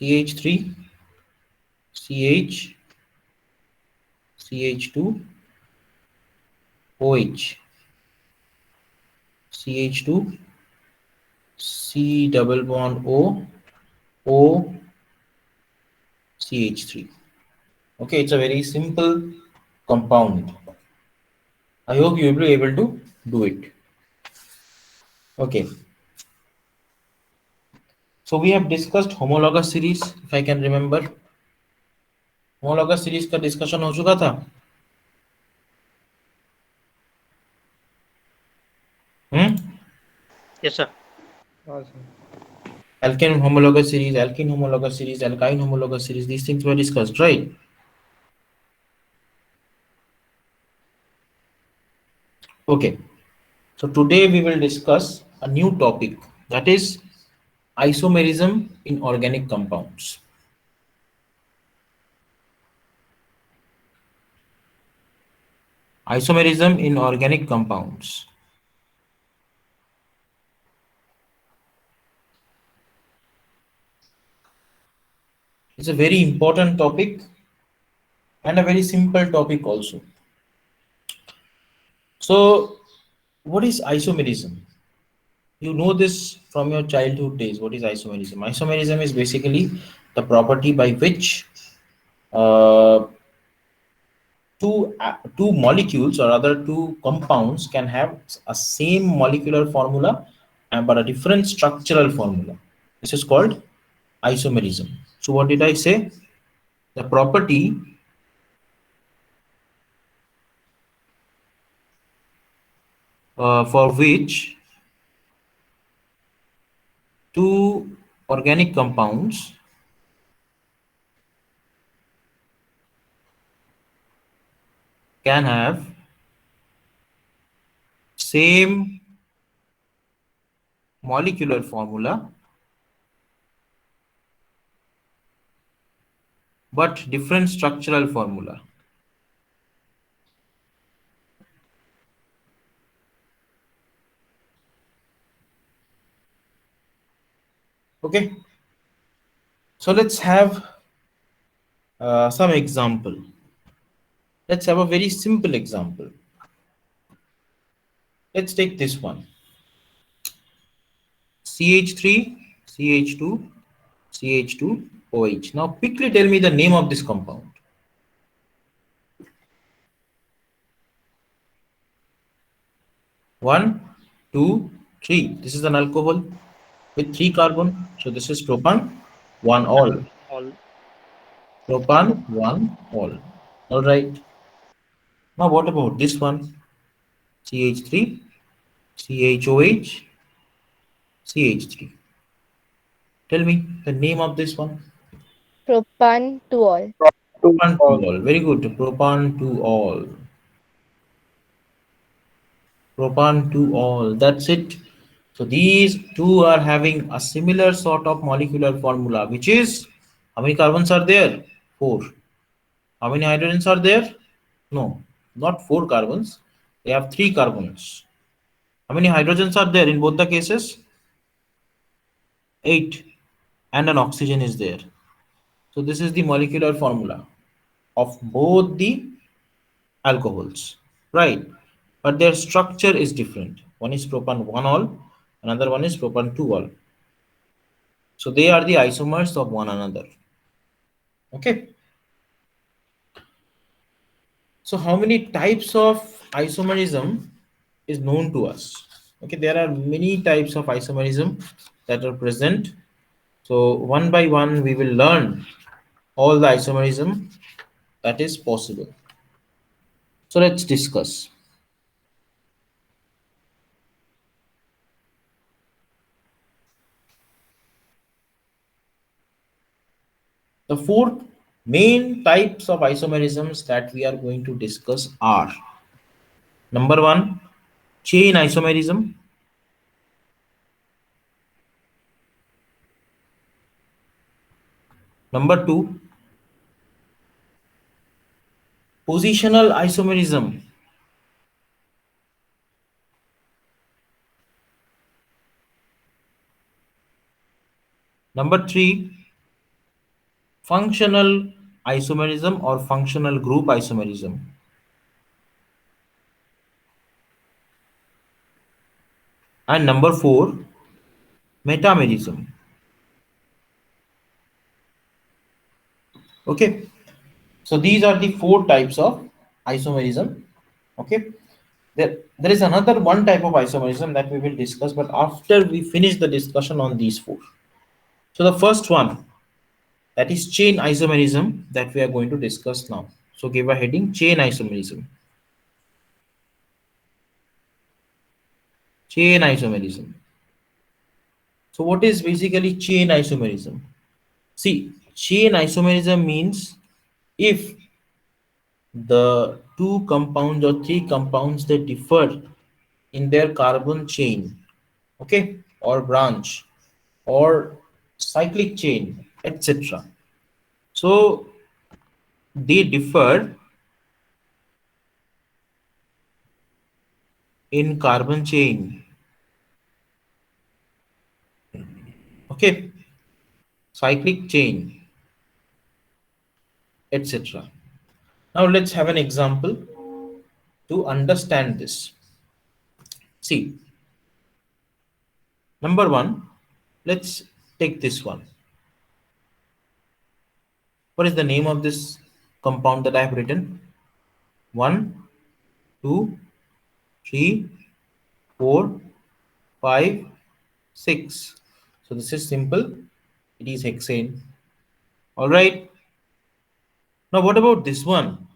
CH3, CH, CH2, OH, CH2, C double bond O, O, CH3. Okay, it's a very simple compound. I hope you will be able to do it. Okay. So we have discussed homologous series, if I can remember. Homologous series का discussion हो चुका था. Yes, sir. Alkane homologous series, alkene homologous series, alkyne homologous series, these things were discussed, right? Okay. So today we will discuss a new topic, that is isomerism in organic compounds. Isomerism in organic compounds. It's a very important topic and a very simple topic also. So what is isomerism? You know this from your childhood days. What is isomerism? Isomerism is basically the property by which two molecules, or rather two compounds, can have a same molecular formula but a different structural formula. This is called isomerism. So what did I say? The property for which two organic compounds can have same molecular formula but different structural formula. Okay, so let's have some example. Let's have a very simple example. Let's take this one. CH3, CH2, CH2, OH. Now quickly tell me the name of this compound. One, two, three. This is an alcohol with 3 carbon. So this is propan 1 all. All. Propan 1 all. All right. Now what about this one? CH3, CHOH, CH3. Tell me the name of this one. Propan-2-ol. Propan-2-ol. Very good. Propan-2-ol. Propan-2-ol. That's it. So these two are having a similar sort of molecular formula, which is, how many carbons are there? 4. How many hydrogens are there? No, not 4 carbons. They have 3 carbons. How many hydrogens are there in both the cases? 8. And an oxygen is there. So this is the molecular formula of both the alcohols, right? But their structure is different. One is propan-1-ol, another one is propan-2-ol. So they are the isomers of one another. Okay. So how many types of isomerism is known to us? Okay, there are many types of isomerism that are present. So one by one we will learn all the isomerism that is possible. So let's discuss. The 4 main types of isomerisms that we are going to discuss are: number 1, chain isomerism; number 2, positional isomerism; number 3, functional isomerism or functional group isomerism; and number 4, metamerism. Okay, so these are the 4 types of isomerism. Okay, there is another one type of isomerism that we will discuss, but after we finish the discussion on these 4. So the first one, that is chain isomerism, that we are going to discuss now. So give a heading: chain isomerism. Chain isomerism. So what is basically chain isomerism? See, chain isomerism means if the 2 compounds or 3 compounds, they differ in their carbon chain, okay, or branch, or cyclic chain, etc. So they differ in carbon chain, okay, cyclic chain, etc. Now let's have an example to understand this. See, number 1, let's take this one. What is the name of this compound that I have written? 1, 2, 3, 4, 5, 6. So this is simple. It is hexane. All right. Now what about this one?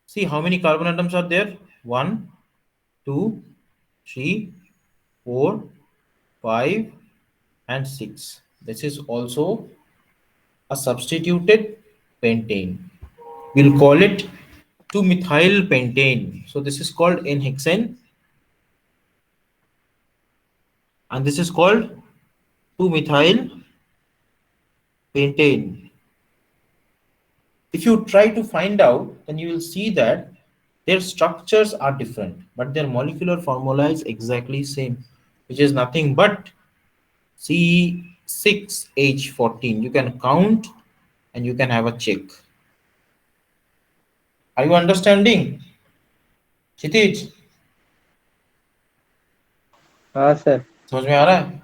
See how many carbon atoms are there? 1, 2, 3, 4, 5, and 6. This is also a substituted pentane. We'll call it 2-methyl pentane. So this is called N-hexane, and this is called 2-methyl pentane. If you try to find out, then you will see that their structures are different, but their molecular formula is exactly same, which is nothing but C6H14. You can count and you can have a check. Are you understanding, क्षितिज? हाँ sir. समझ में आ रहा है?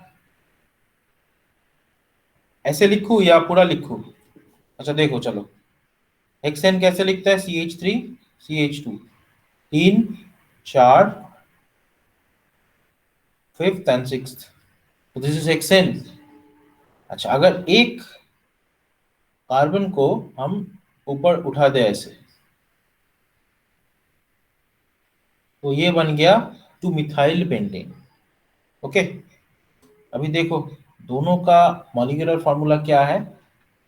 ऐसे लिखूं या पूरा लिखूं? अच्छा देखो, चलो, हेक्सेन कैसे लिखता है? CH3 CH2, 3 4 5th and 6th. तो दिस इज हेक्सेन. अच्छा, अगर एक कार्बन को हम ऊपर उठा दे ऐसे, तो ये बन गया 2 मिथाइल पेंटेन। ओके, अभी देखो दोनों का मॉलिक्यूलर फॉर्मूला क्या है,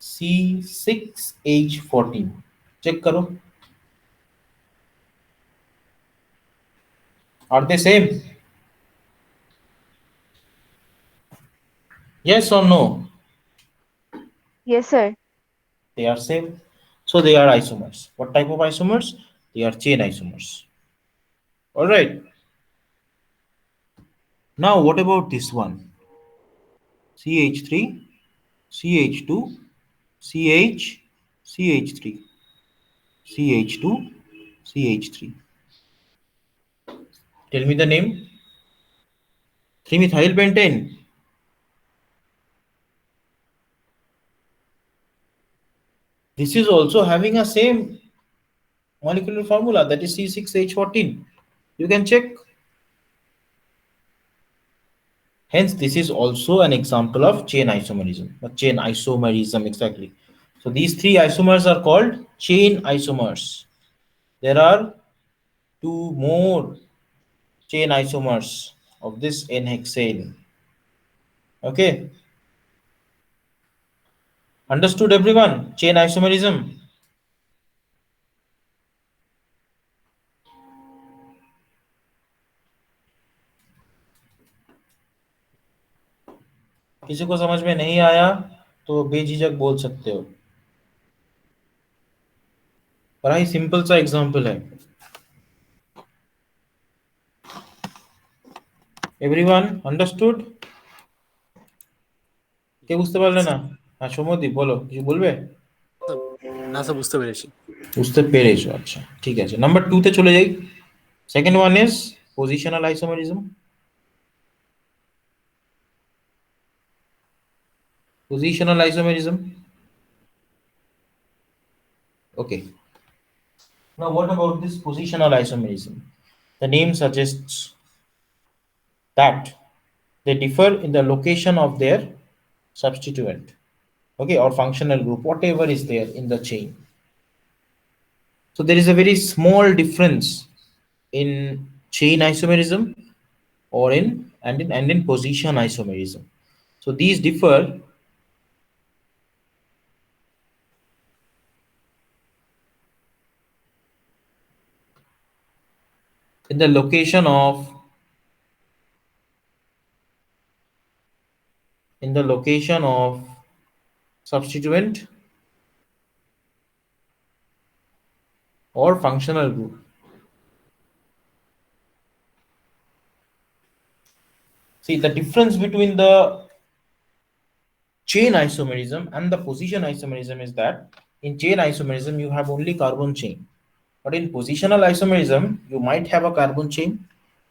C6H14। चेक करो, are they same? Yes or no? Yes, sir. They are same. So they are isomers. What type of isomers? They are chain isomers. All right. Now what about this one? CH3, CH2, CH, CH3, CH2, CH3. Tell me the name. 3-methyl pentane. This is also having a same molecular formula, that is C6H14. You can check. Hence, this is also an example of chain isomerism, or chain isomerism exactly. So these three isomers are called chain isomers. There are two more chain isomers of this N-hexane. Okay, understood everyone? Chain isomerism. किसी को समझ में नहीं आया तो बेझिझक बोल सकते हो, बड़ा ही सिंपल सा एग्जांपल है। Everyone understood? কে বুঝতে পারলে না? হ্যাঁ সৌম্যদীপ বলো, কিছু বলবে? না স্যার, বুঝতে পেরেছি। বুঝতে পেরেছো, আচ্ছা ঠিক আছে। নাম্বার 2 তে চলে যাই। Second one is positional isomerism. Positional isomerism. Okay. Now what about this positional isomerism? The name suggests that they differ in the location of their substituent, okay, or functional group, whatever is there in the chain. So there is a very small difference in chain isomerism or in position isomerism. So these differ in the location of substituent or functional group. See, the difference between the chain isomerism and the position isomerism is that in chain isomerism you have only carbon chain, but in positional isomerism you might have a carbon chain,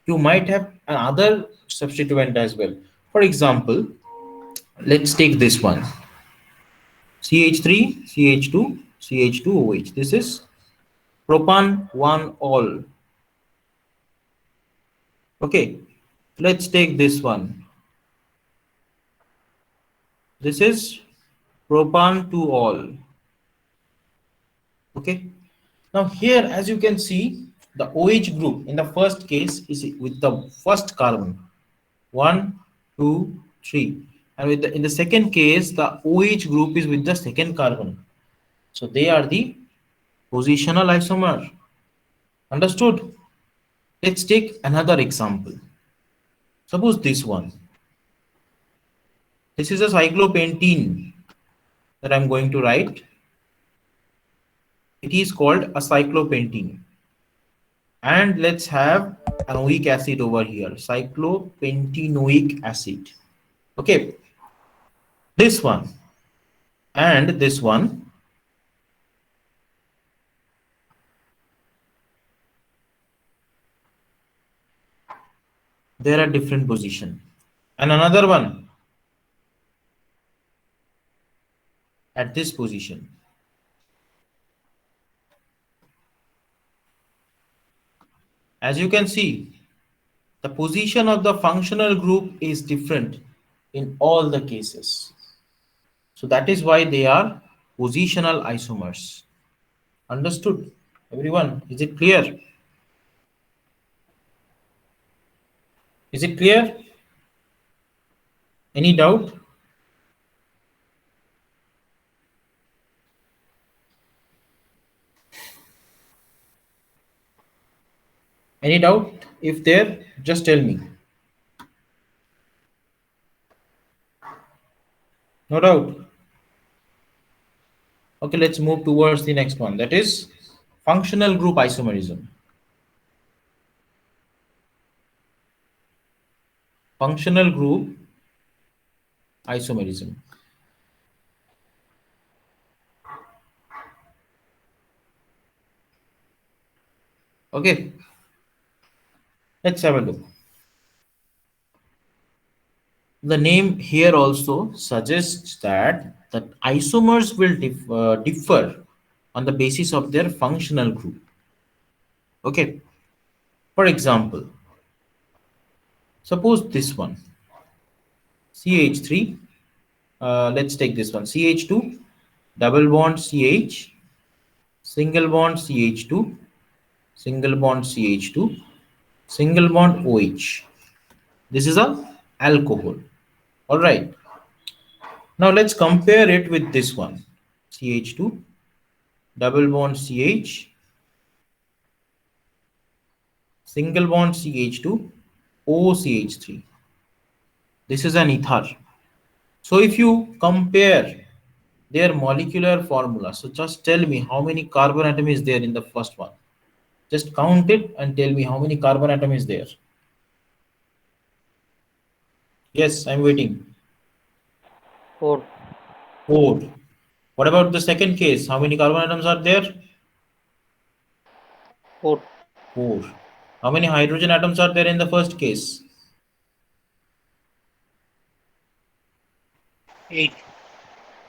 you might have another substituent as well. For example, let's take this one, CH3 CH2 CH2OH. This is propan 1-ol. Okay, let's take this one. This is propan 2-ol. Okay, now here as you can see, the OH group in the first case is with the first carbon 1 2 3, and in the second case the OH group is with the second carbon, so they are the positional isomer. Understood? Let's take another example. Suppose this one, this is a cyclopentene that I'm going to write. It is called a cyclopentene, and let's have an oic acid over here, cyclopentenoic acid. Okay, this one and this one, they're at different position, and another one at this position. As you can see, the position of the functional group is different in all the cases. So that is why they are positional isomers. Understood, everyone? Is it clear? Is it clear? Any doubt? Any doubt? If there, just tell me. No doubt. Okay, let's move towards the next one. That is functional group isomerism. Functional group isomerism. Okay, let's have a look. The name here also suggests that the isomers will differ on the basis of their functional group. Okay, for example, suppose this one, CH3, let's take this one, CH2, double bond CH, single bond CH2, single bond CH2, single bond OH. This is a alcohol. All right. Now let's compare it with this one, CH2, double bond CH, single bond CH2, OCH3. This is an ether. So if you compare their molecular formula, so just tell me how many carbon atom is there in the first one. Just count it and tell me how many carbon atom is there. Yes, I'm waiting. 4. 4. What about the second case? How many carbon atoms are there? 4. 4. How many hydrogen atoms are there in the first case? 8.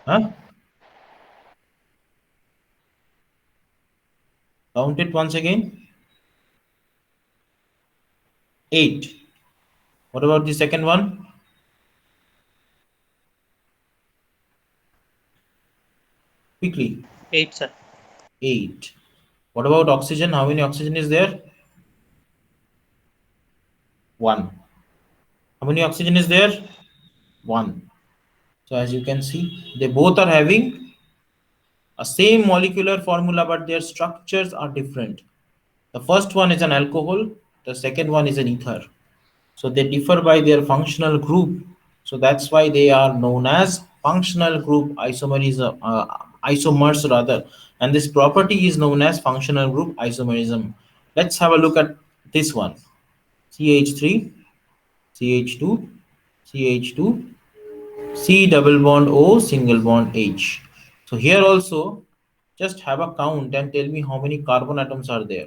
Huh? Count it once again. 8. What about the second one? Quickly. 8, sir. 8. What about oxygen? How many oxygen is there? 1. How many oxygen is there? 1. So as you can see, they both are having a same molecular formula, but their structures are different. The first one is an alcohol, the second one is an ether. So they differ by their functional group. So that's why they are known as functional group isomerism, isomers rather. And this property is known as functional group isomerism. Let's have a look at this one. CH3, CH2, CH2, C double bond O, single bond H. So here also, just have a count and tell me how many carbon atoms are there.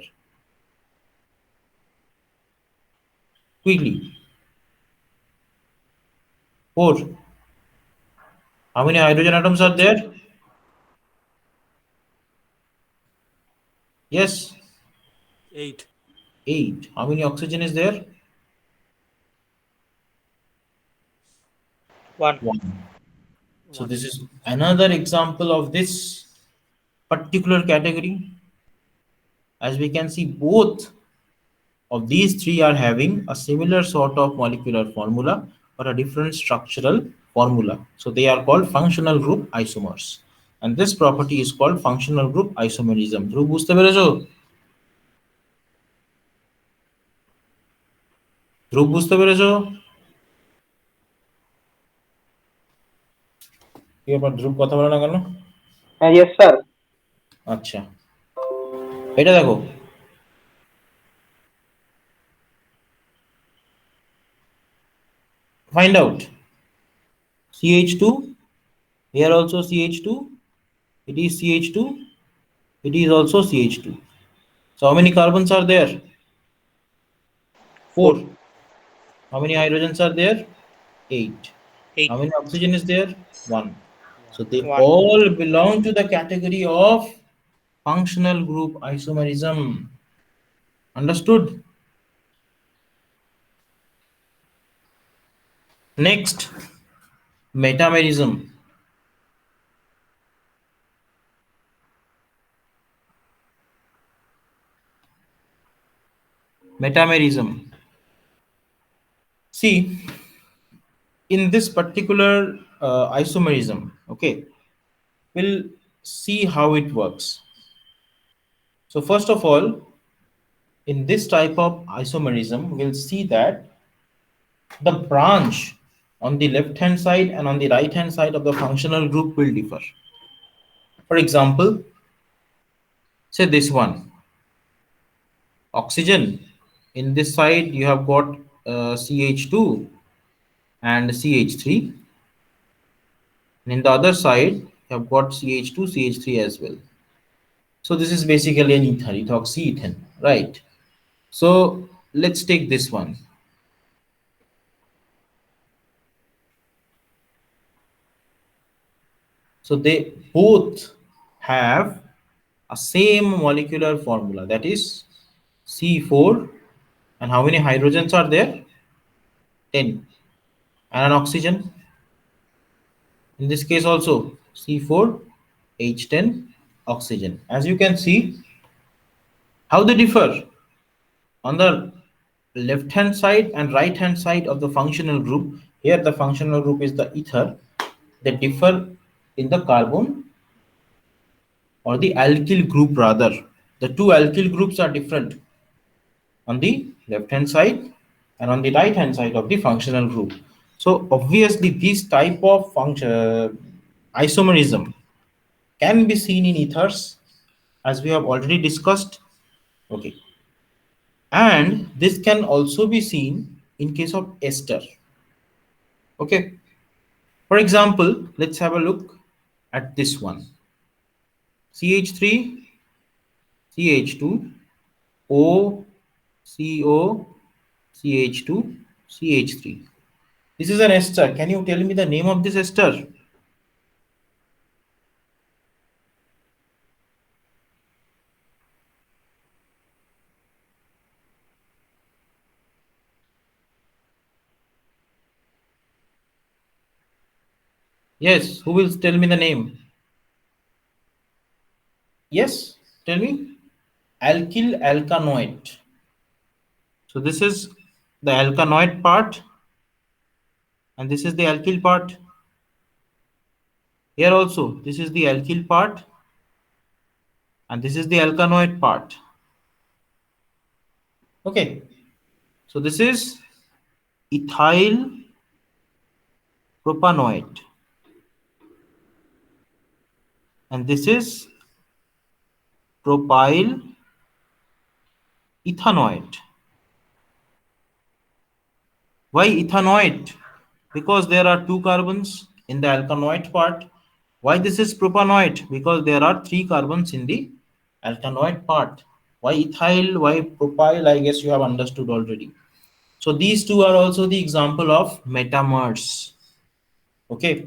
Quickly. 4. How many hydrogen atoms are there? Yes. 8. 8. How many oxygen is there? 1. 1. So 1. this is another example of this particular category. As we can see, both of these three are having a similar sort of molecular formula but a different structural formula. So they are called functional group isomers. And this property is called functional group isomerism. ধ্রুব বুঝতে পেরেছো? ধ্রুব বুঝতে পেরেছো? কি ব্যাপার, ধ্রুব কথা বলে না কেন? Yes sir. আচ্ছা, এটা দেখো, find out CH2, here also CH2, it is CH2, it is also CH2. So how many carbons are there? 4. How many hydrogens are there? 8. 8. How many oxygen is there? 1. So they 1. all belong to the category of functional group isomerism. Understood? Next, metamerism. metamerism. See, in this particular isomerism, okay, we'll see how it works. So first of all, in this type of isomerism, we'll see that the branch on the left hand side and on the right hand side of the functional group will differ. For example, say this one, oxygen. In this side, you have got CH2 and CH3. And in the other side, you have got CH2, CH3 as well. So this is basically an ether, ethoxyethane, right? So let's take this one. So they both have a same molecular formula, that is C4, and how many hydrogens are there? 10. And an oxygen, in this case also C4 H10 oxygen. As you can see, how they differ on the left hand side and right hand side of the functional group. Here the functional group is the ether. They differ in the carbon, or the alkyl group rather. The two alkyl groups are different on the left hand side and on the right hand side of the functional group. So obviously this type of function isomerism can be seen in ethers, as we have already discussed. Okay, and this can also be seen in case of ester. Okay, for example, let's have a look at this one, CH3 CH2 O CO CH2 CH3. This is an ester. Can you tell me the name of this ester? Yes, who will tell me the name? Yes, tell me. Alkyl alkanoate. So this is the alkanoate part, and this is the alkyl part. Here also, this is the alkyl part, and this is the alkanoate part. Okay, so this is ethyl propanoate, and this is propyl ethanoate. Why ethanoate? Because there are two carbons in the alkanoate part. Why this is propanoate? Because there are three carbons in the alkanoate part. Why ethyl? Why propyl? I guess you have understood already. So these two are also the example of metamers. Okay.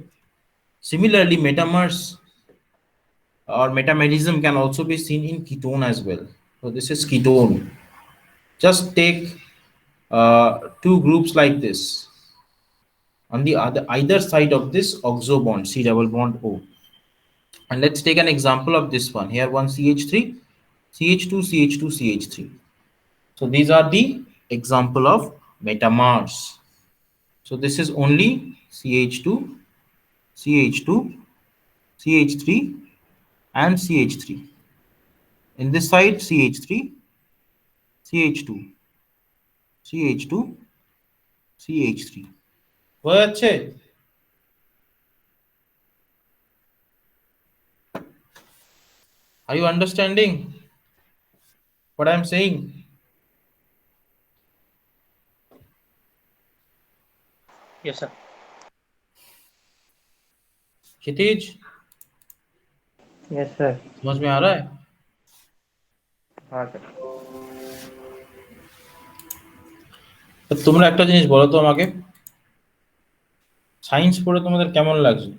Similarly, metamers or metamerism can also be seen in ketone as well. So this is ketone. Just take two groups like this. On the other either side of this oxo bond, C double bond O. And let's take an example of this one. Here one CH3, CH2, CH2, CH3. So these are the example of metamers. So this is only CH2, CH2, CH3 and CH3. In this side CH3, CH2, CH2, CH3. বোঝা যাচ্ছে? Are you understanding what I am saying? Yes, sir. Kshitij, Yes, sir. समझ में आ रहा है? हाँ, sir. তো তোমরা একটা জিনিস বলো তো আমাকে, সায়েন্স পড়ে তোমাদের কেমন লাগছে?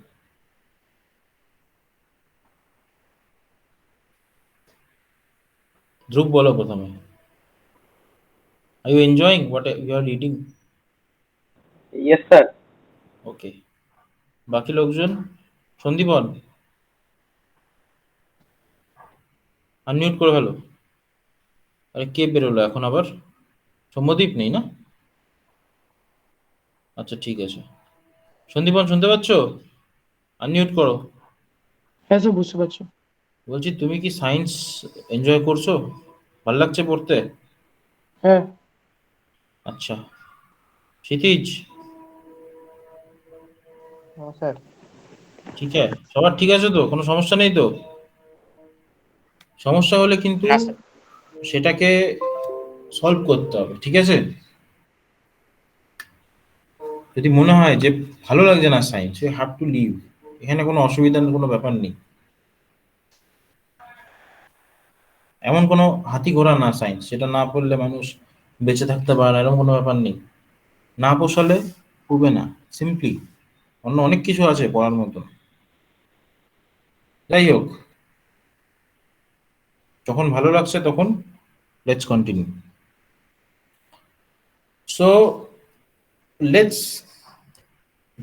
ধ্রুব বলো প্রথমে। Are you enjoying what you are reading? Yes, sir. Okay. বাকি লোকজন? সন্দীপন, আনমিউট করে ফেলো। আরে কে বেরোলো এখন আবার? সৌম্যদীপ নেই না? আচ্ছা ঠিক আছে। সন্দীপন শুনতে পাচ্ছ? আনমিউট করো। হ্যাঁ স্যার, বুঝতে পারছি। বলছি তুমি কি সায়েন্স এনজয় করছো? ভালো লাগছে পড়তে? হ্যাঁ। আচ্ছা। क्षितिज हाँ सर। ঠিক আছে, সবার ঠিক আছে তো? কোনো সমস্যা নেই তো? সমস্যা হলে কিন্তু না স্যার। সেটাকে সলভ করতে হবে, ঠিক আছে? যদি মনে হয় যে ভালো লাগছে না science, you have to leave. এখানে কোনো অসুবিধার কোনো ব্যাপার নেই। এমন কোনো হাতি ঘোড়া না সায়েন্স, সেটা না পড়লে মানুষ বেঁচে থাকতে পারে না, এরকম কোনো ব্যাপার নেই। না পোষালে পড়বে না, সিম্পলি। অন্য অনেক কিছু আছে পড়ার মতো। যাই হোক, যখন ভালো লাগছে তখন let's continue. So let's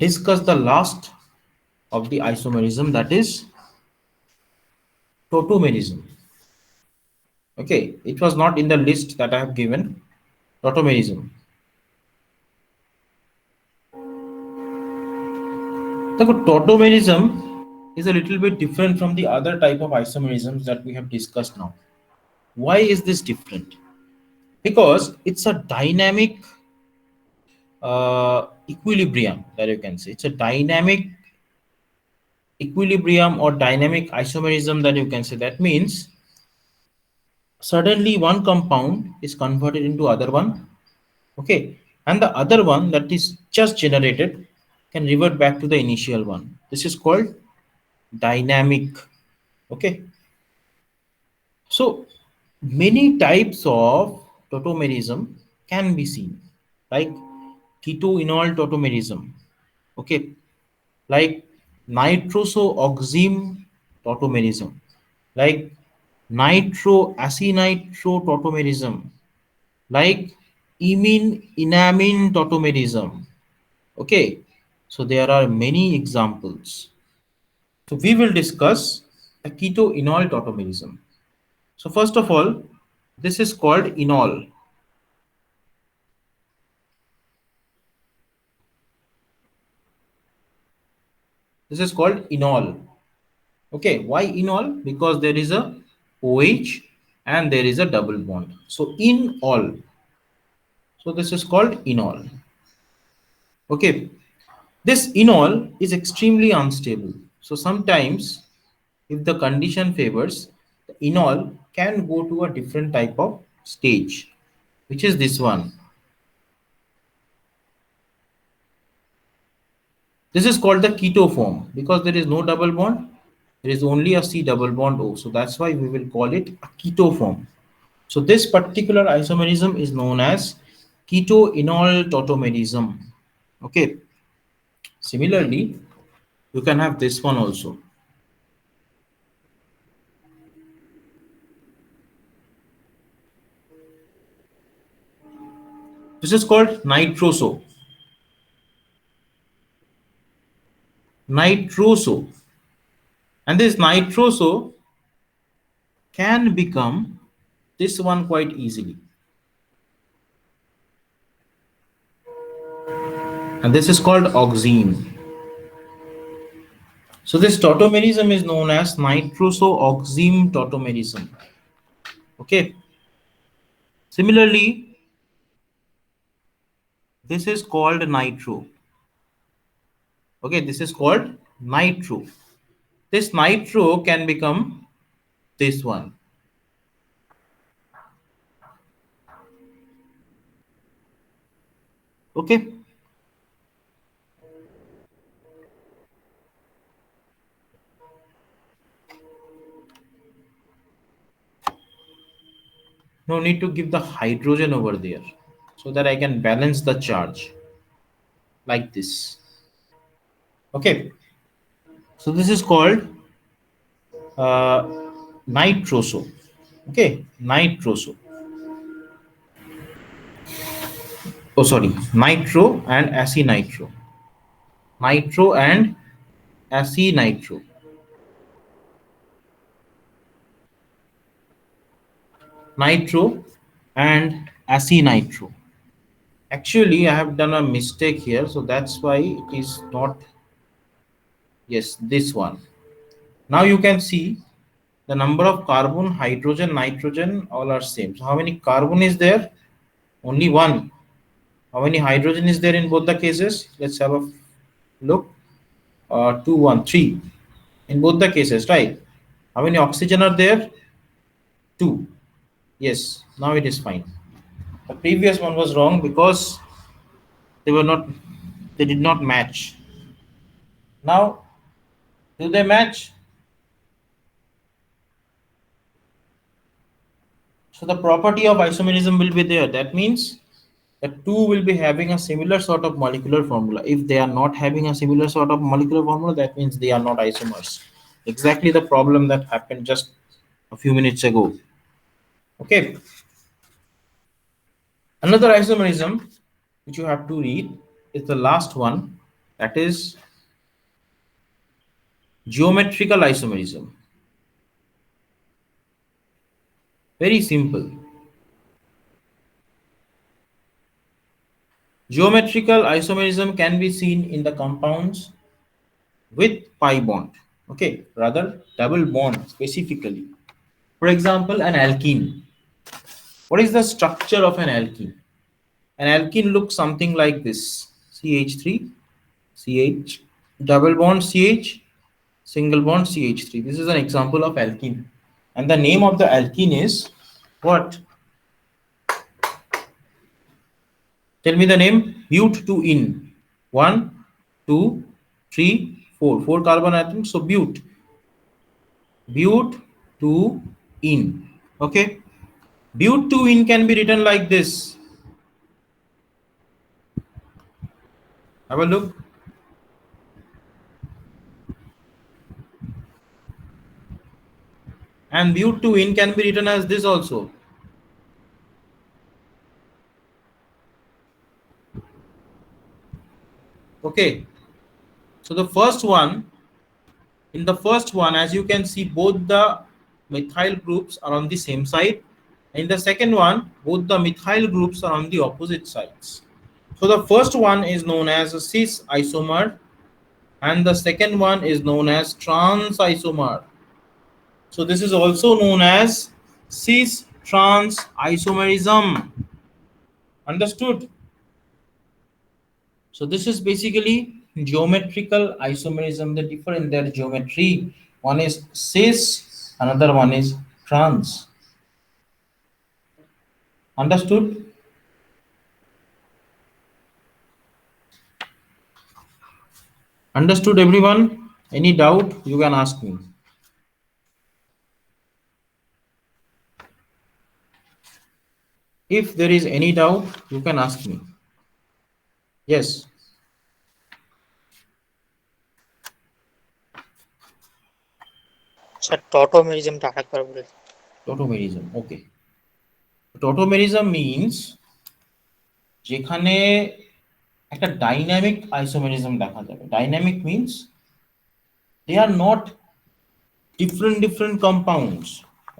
discuss the last of the isomerism, that is tautomerism. Okay, it was not in the list that I have given. Tautomerism. The tautomerism is a little bit different from the other type of isomerisms that we have discussed now. Why is this different? Because it's a dynamic equilibrium, that you can say. It's a dynamic equilibrium or dynamic isomerism, that you can say. That means suddenly one compound is converted into other one, okay, and the other one that is just generated can revert back to the initial one. This is called dynamic. Okay, so many types of tautomerism can be seen, like ketoenol tautomerism, okay, like nitrosooxime tautomerism, like nitroacinitro tautomerism, like imine tautomerism. Okay, so there are many examples. So we will discuss a ketoenol tautomerism. So first of all, this is called enol. This is called enol. Okay, why enol? Because there is a OH and there is a double bond, so in all. So this is called enol. Okay, this enol is extremely unstable. So sometimes, if the condition favors, the enol can go to a different type of stage, which is this one. This is called the keto form because there is no double bond. There is only a C double bond O. So that's why we will call it a keto form. So this particular isomerism is known as ketoenol tautomerism. Okay. Similarly, you can have this one also. This is called nitroso. Nitroso. And this nitroso can become this one quite easily. And this is called oxime. So this tautomerism is known as nitrosooxime tautomerism. Okay. Similarly, this is called nitro. Okay, this is called nitro. This nitro can become this one. Okay. No need to give the hydrogen over there so that I can balance the charge like this. Okay, so this is called nitroso. Okay, nitroso. Oh sorry, nitro and acinitro. Nitro and acinitro. Nitro and acinitro. Actually, I have done a mistake here, so that's why it is not. Yes, this one. Now you can see the number of carbon, hydrogen, nitrogen all are same. So how many carbon is there? Only one. How many hydrogen is there in both the cases? Let's have a look. 2, 1, 3 in both the cases, right? How many oxygen are there? 2. Yes, now it is fine. The previous one was wrong because they did not match. Now, do they match? So the property of isomerism will be there. That means the two will be having a similar sort of molecular formula. If they are not having a similar sort of molecular formula, that means they are not isomers. Exactly the problem that happened just a few minutes ago. Okay. Another isomerism which you have to read is the last one, that is geometrical isomerism. Very simple. Geometrical isomerism can be seen in the compounds with pi bond. Okay, rather double bond specifically. For example, an alkene. What is the structure of an alkene? An alkene looks something like this: CH3, CH, double bond CH, single bond CH3. This is an example of alkene. And the name of the alkene is what? Tell me the name. But2ene. 1, 2, 3, 4. 4 carbon atoms. So but2ene. Okay. But2ene can be written like this. Have a look. And but2ene can be written as this also. Okay. So the first one, in the first one, as you can see, both the methyl groups are on the same side. In the second one, both the methyl groups are on the opposite sides. So the first one is known as a cis isomer, and the second one is known as trans isomer. So this is also known as cis trans isomerism. Understood? So this is basically geometrical isomerism. They differ in their geometry. One is cis, another one is trans. Understood? Understood, everyone? Any doubt, you can ask me. If there is any doubt, you can ask me. Yes. Sir টটোমেরিজমটা আরেকবার বলে দিন। Tautomerism. Okay. Tautomerism means যেখানে একটা dynamic isomerism দেখা যাবে। Dynamic means they are not different compounds.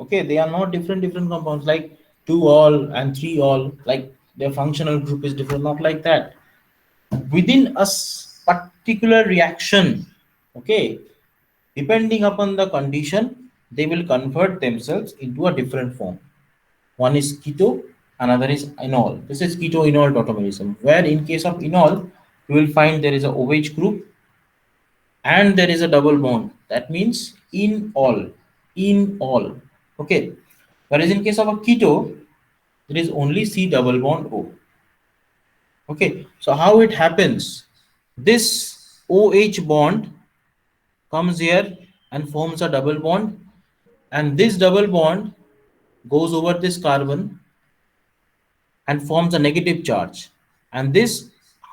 Okay, they are not different compounds like 2-ol and 3-ol, like their functional group is different, not like that. Within a particular reaction, okay, depending upon the condition, they will convert themselves into a different form. One is keto, another is enol. This is keto-enol tautomerism, where in case of enol, you will find there is a OH group and there is a double bond. That means in all. Okay. Whereas in case of a keto, there is only C double bond O. Okay. So how it happens? This OH bond comes here and forms a double bond, and this double bond goes over this carbon and forms a negative charge, and this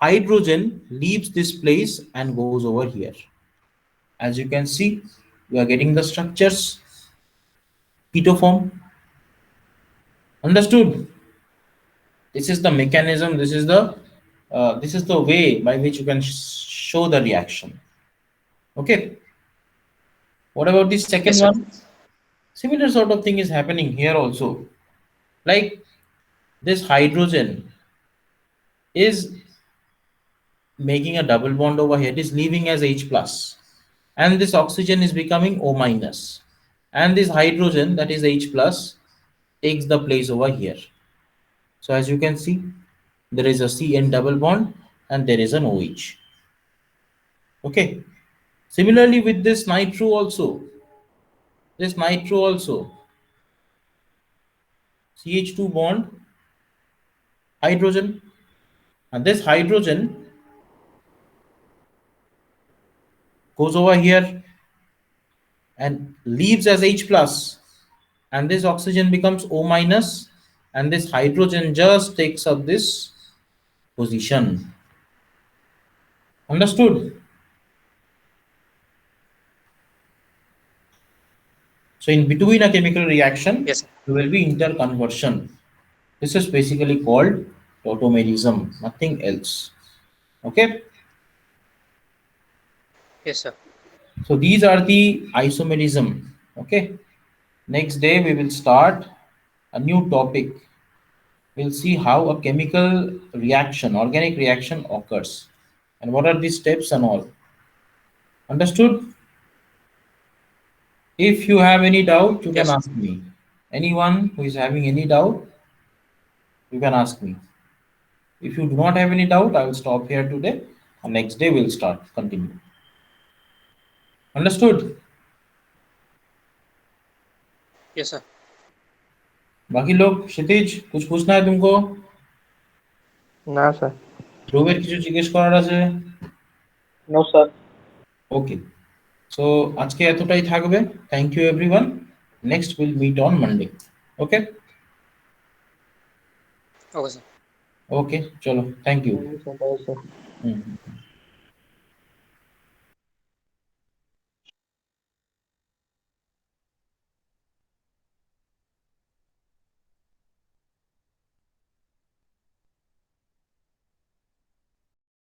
hydrogen leaves this place and goes over here. As you can see, we are getting the structures, keto form. Understood? This is the mechanism, this is the way by which you can show the reaction. Okay. What about the second Yes, sir. one? Similar sort of thing is happening here also. Like this hydrogen is making a double bond over here. It is leaving as H plus, and this oxygen is becoming O minus, and this hydrogen, that is H plus, takes the place over here. So as you can see, there is a CN double bond and there is an OH. Okay. Similarly with this nitro also, CH2 bond, hydrogen, and this hydrogen goes over here and leaves as H plus, and this oxygen becomes O minus, and this hydrogen just takes up this position. Understood? So in between a chemical reaction, Yes, sir. there will be interconversion. This is basically called tautomerism, nothing else. Okay. Yes, sir. So these are the isomerism. Okay. Next day we will start a new topic. We'll see how a chemical reaction, organic reaction occurs, and what are the steps and all. Understood? If you have any doubt, you can Yes. ask me. Anyone who is having any doubt, you can ask me. If you do not have any doubt, I will stop here today, and next day we'll start, continue. Understood? Yes, sir. बाकी लोग, क्षितिज कुछ पूछना है तुमको? না sir. ধ্রুবের কিছু জিজ্ঞেস করার আছে? No sir. ওকে, সো আজকে এতটাই থাকবে। Thank you everyone. Next will meet on Monday. Okay okay sir. Okay, চলো, থ্যাংক ইউ। স্যার। হুম।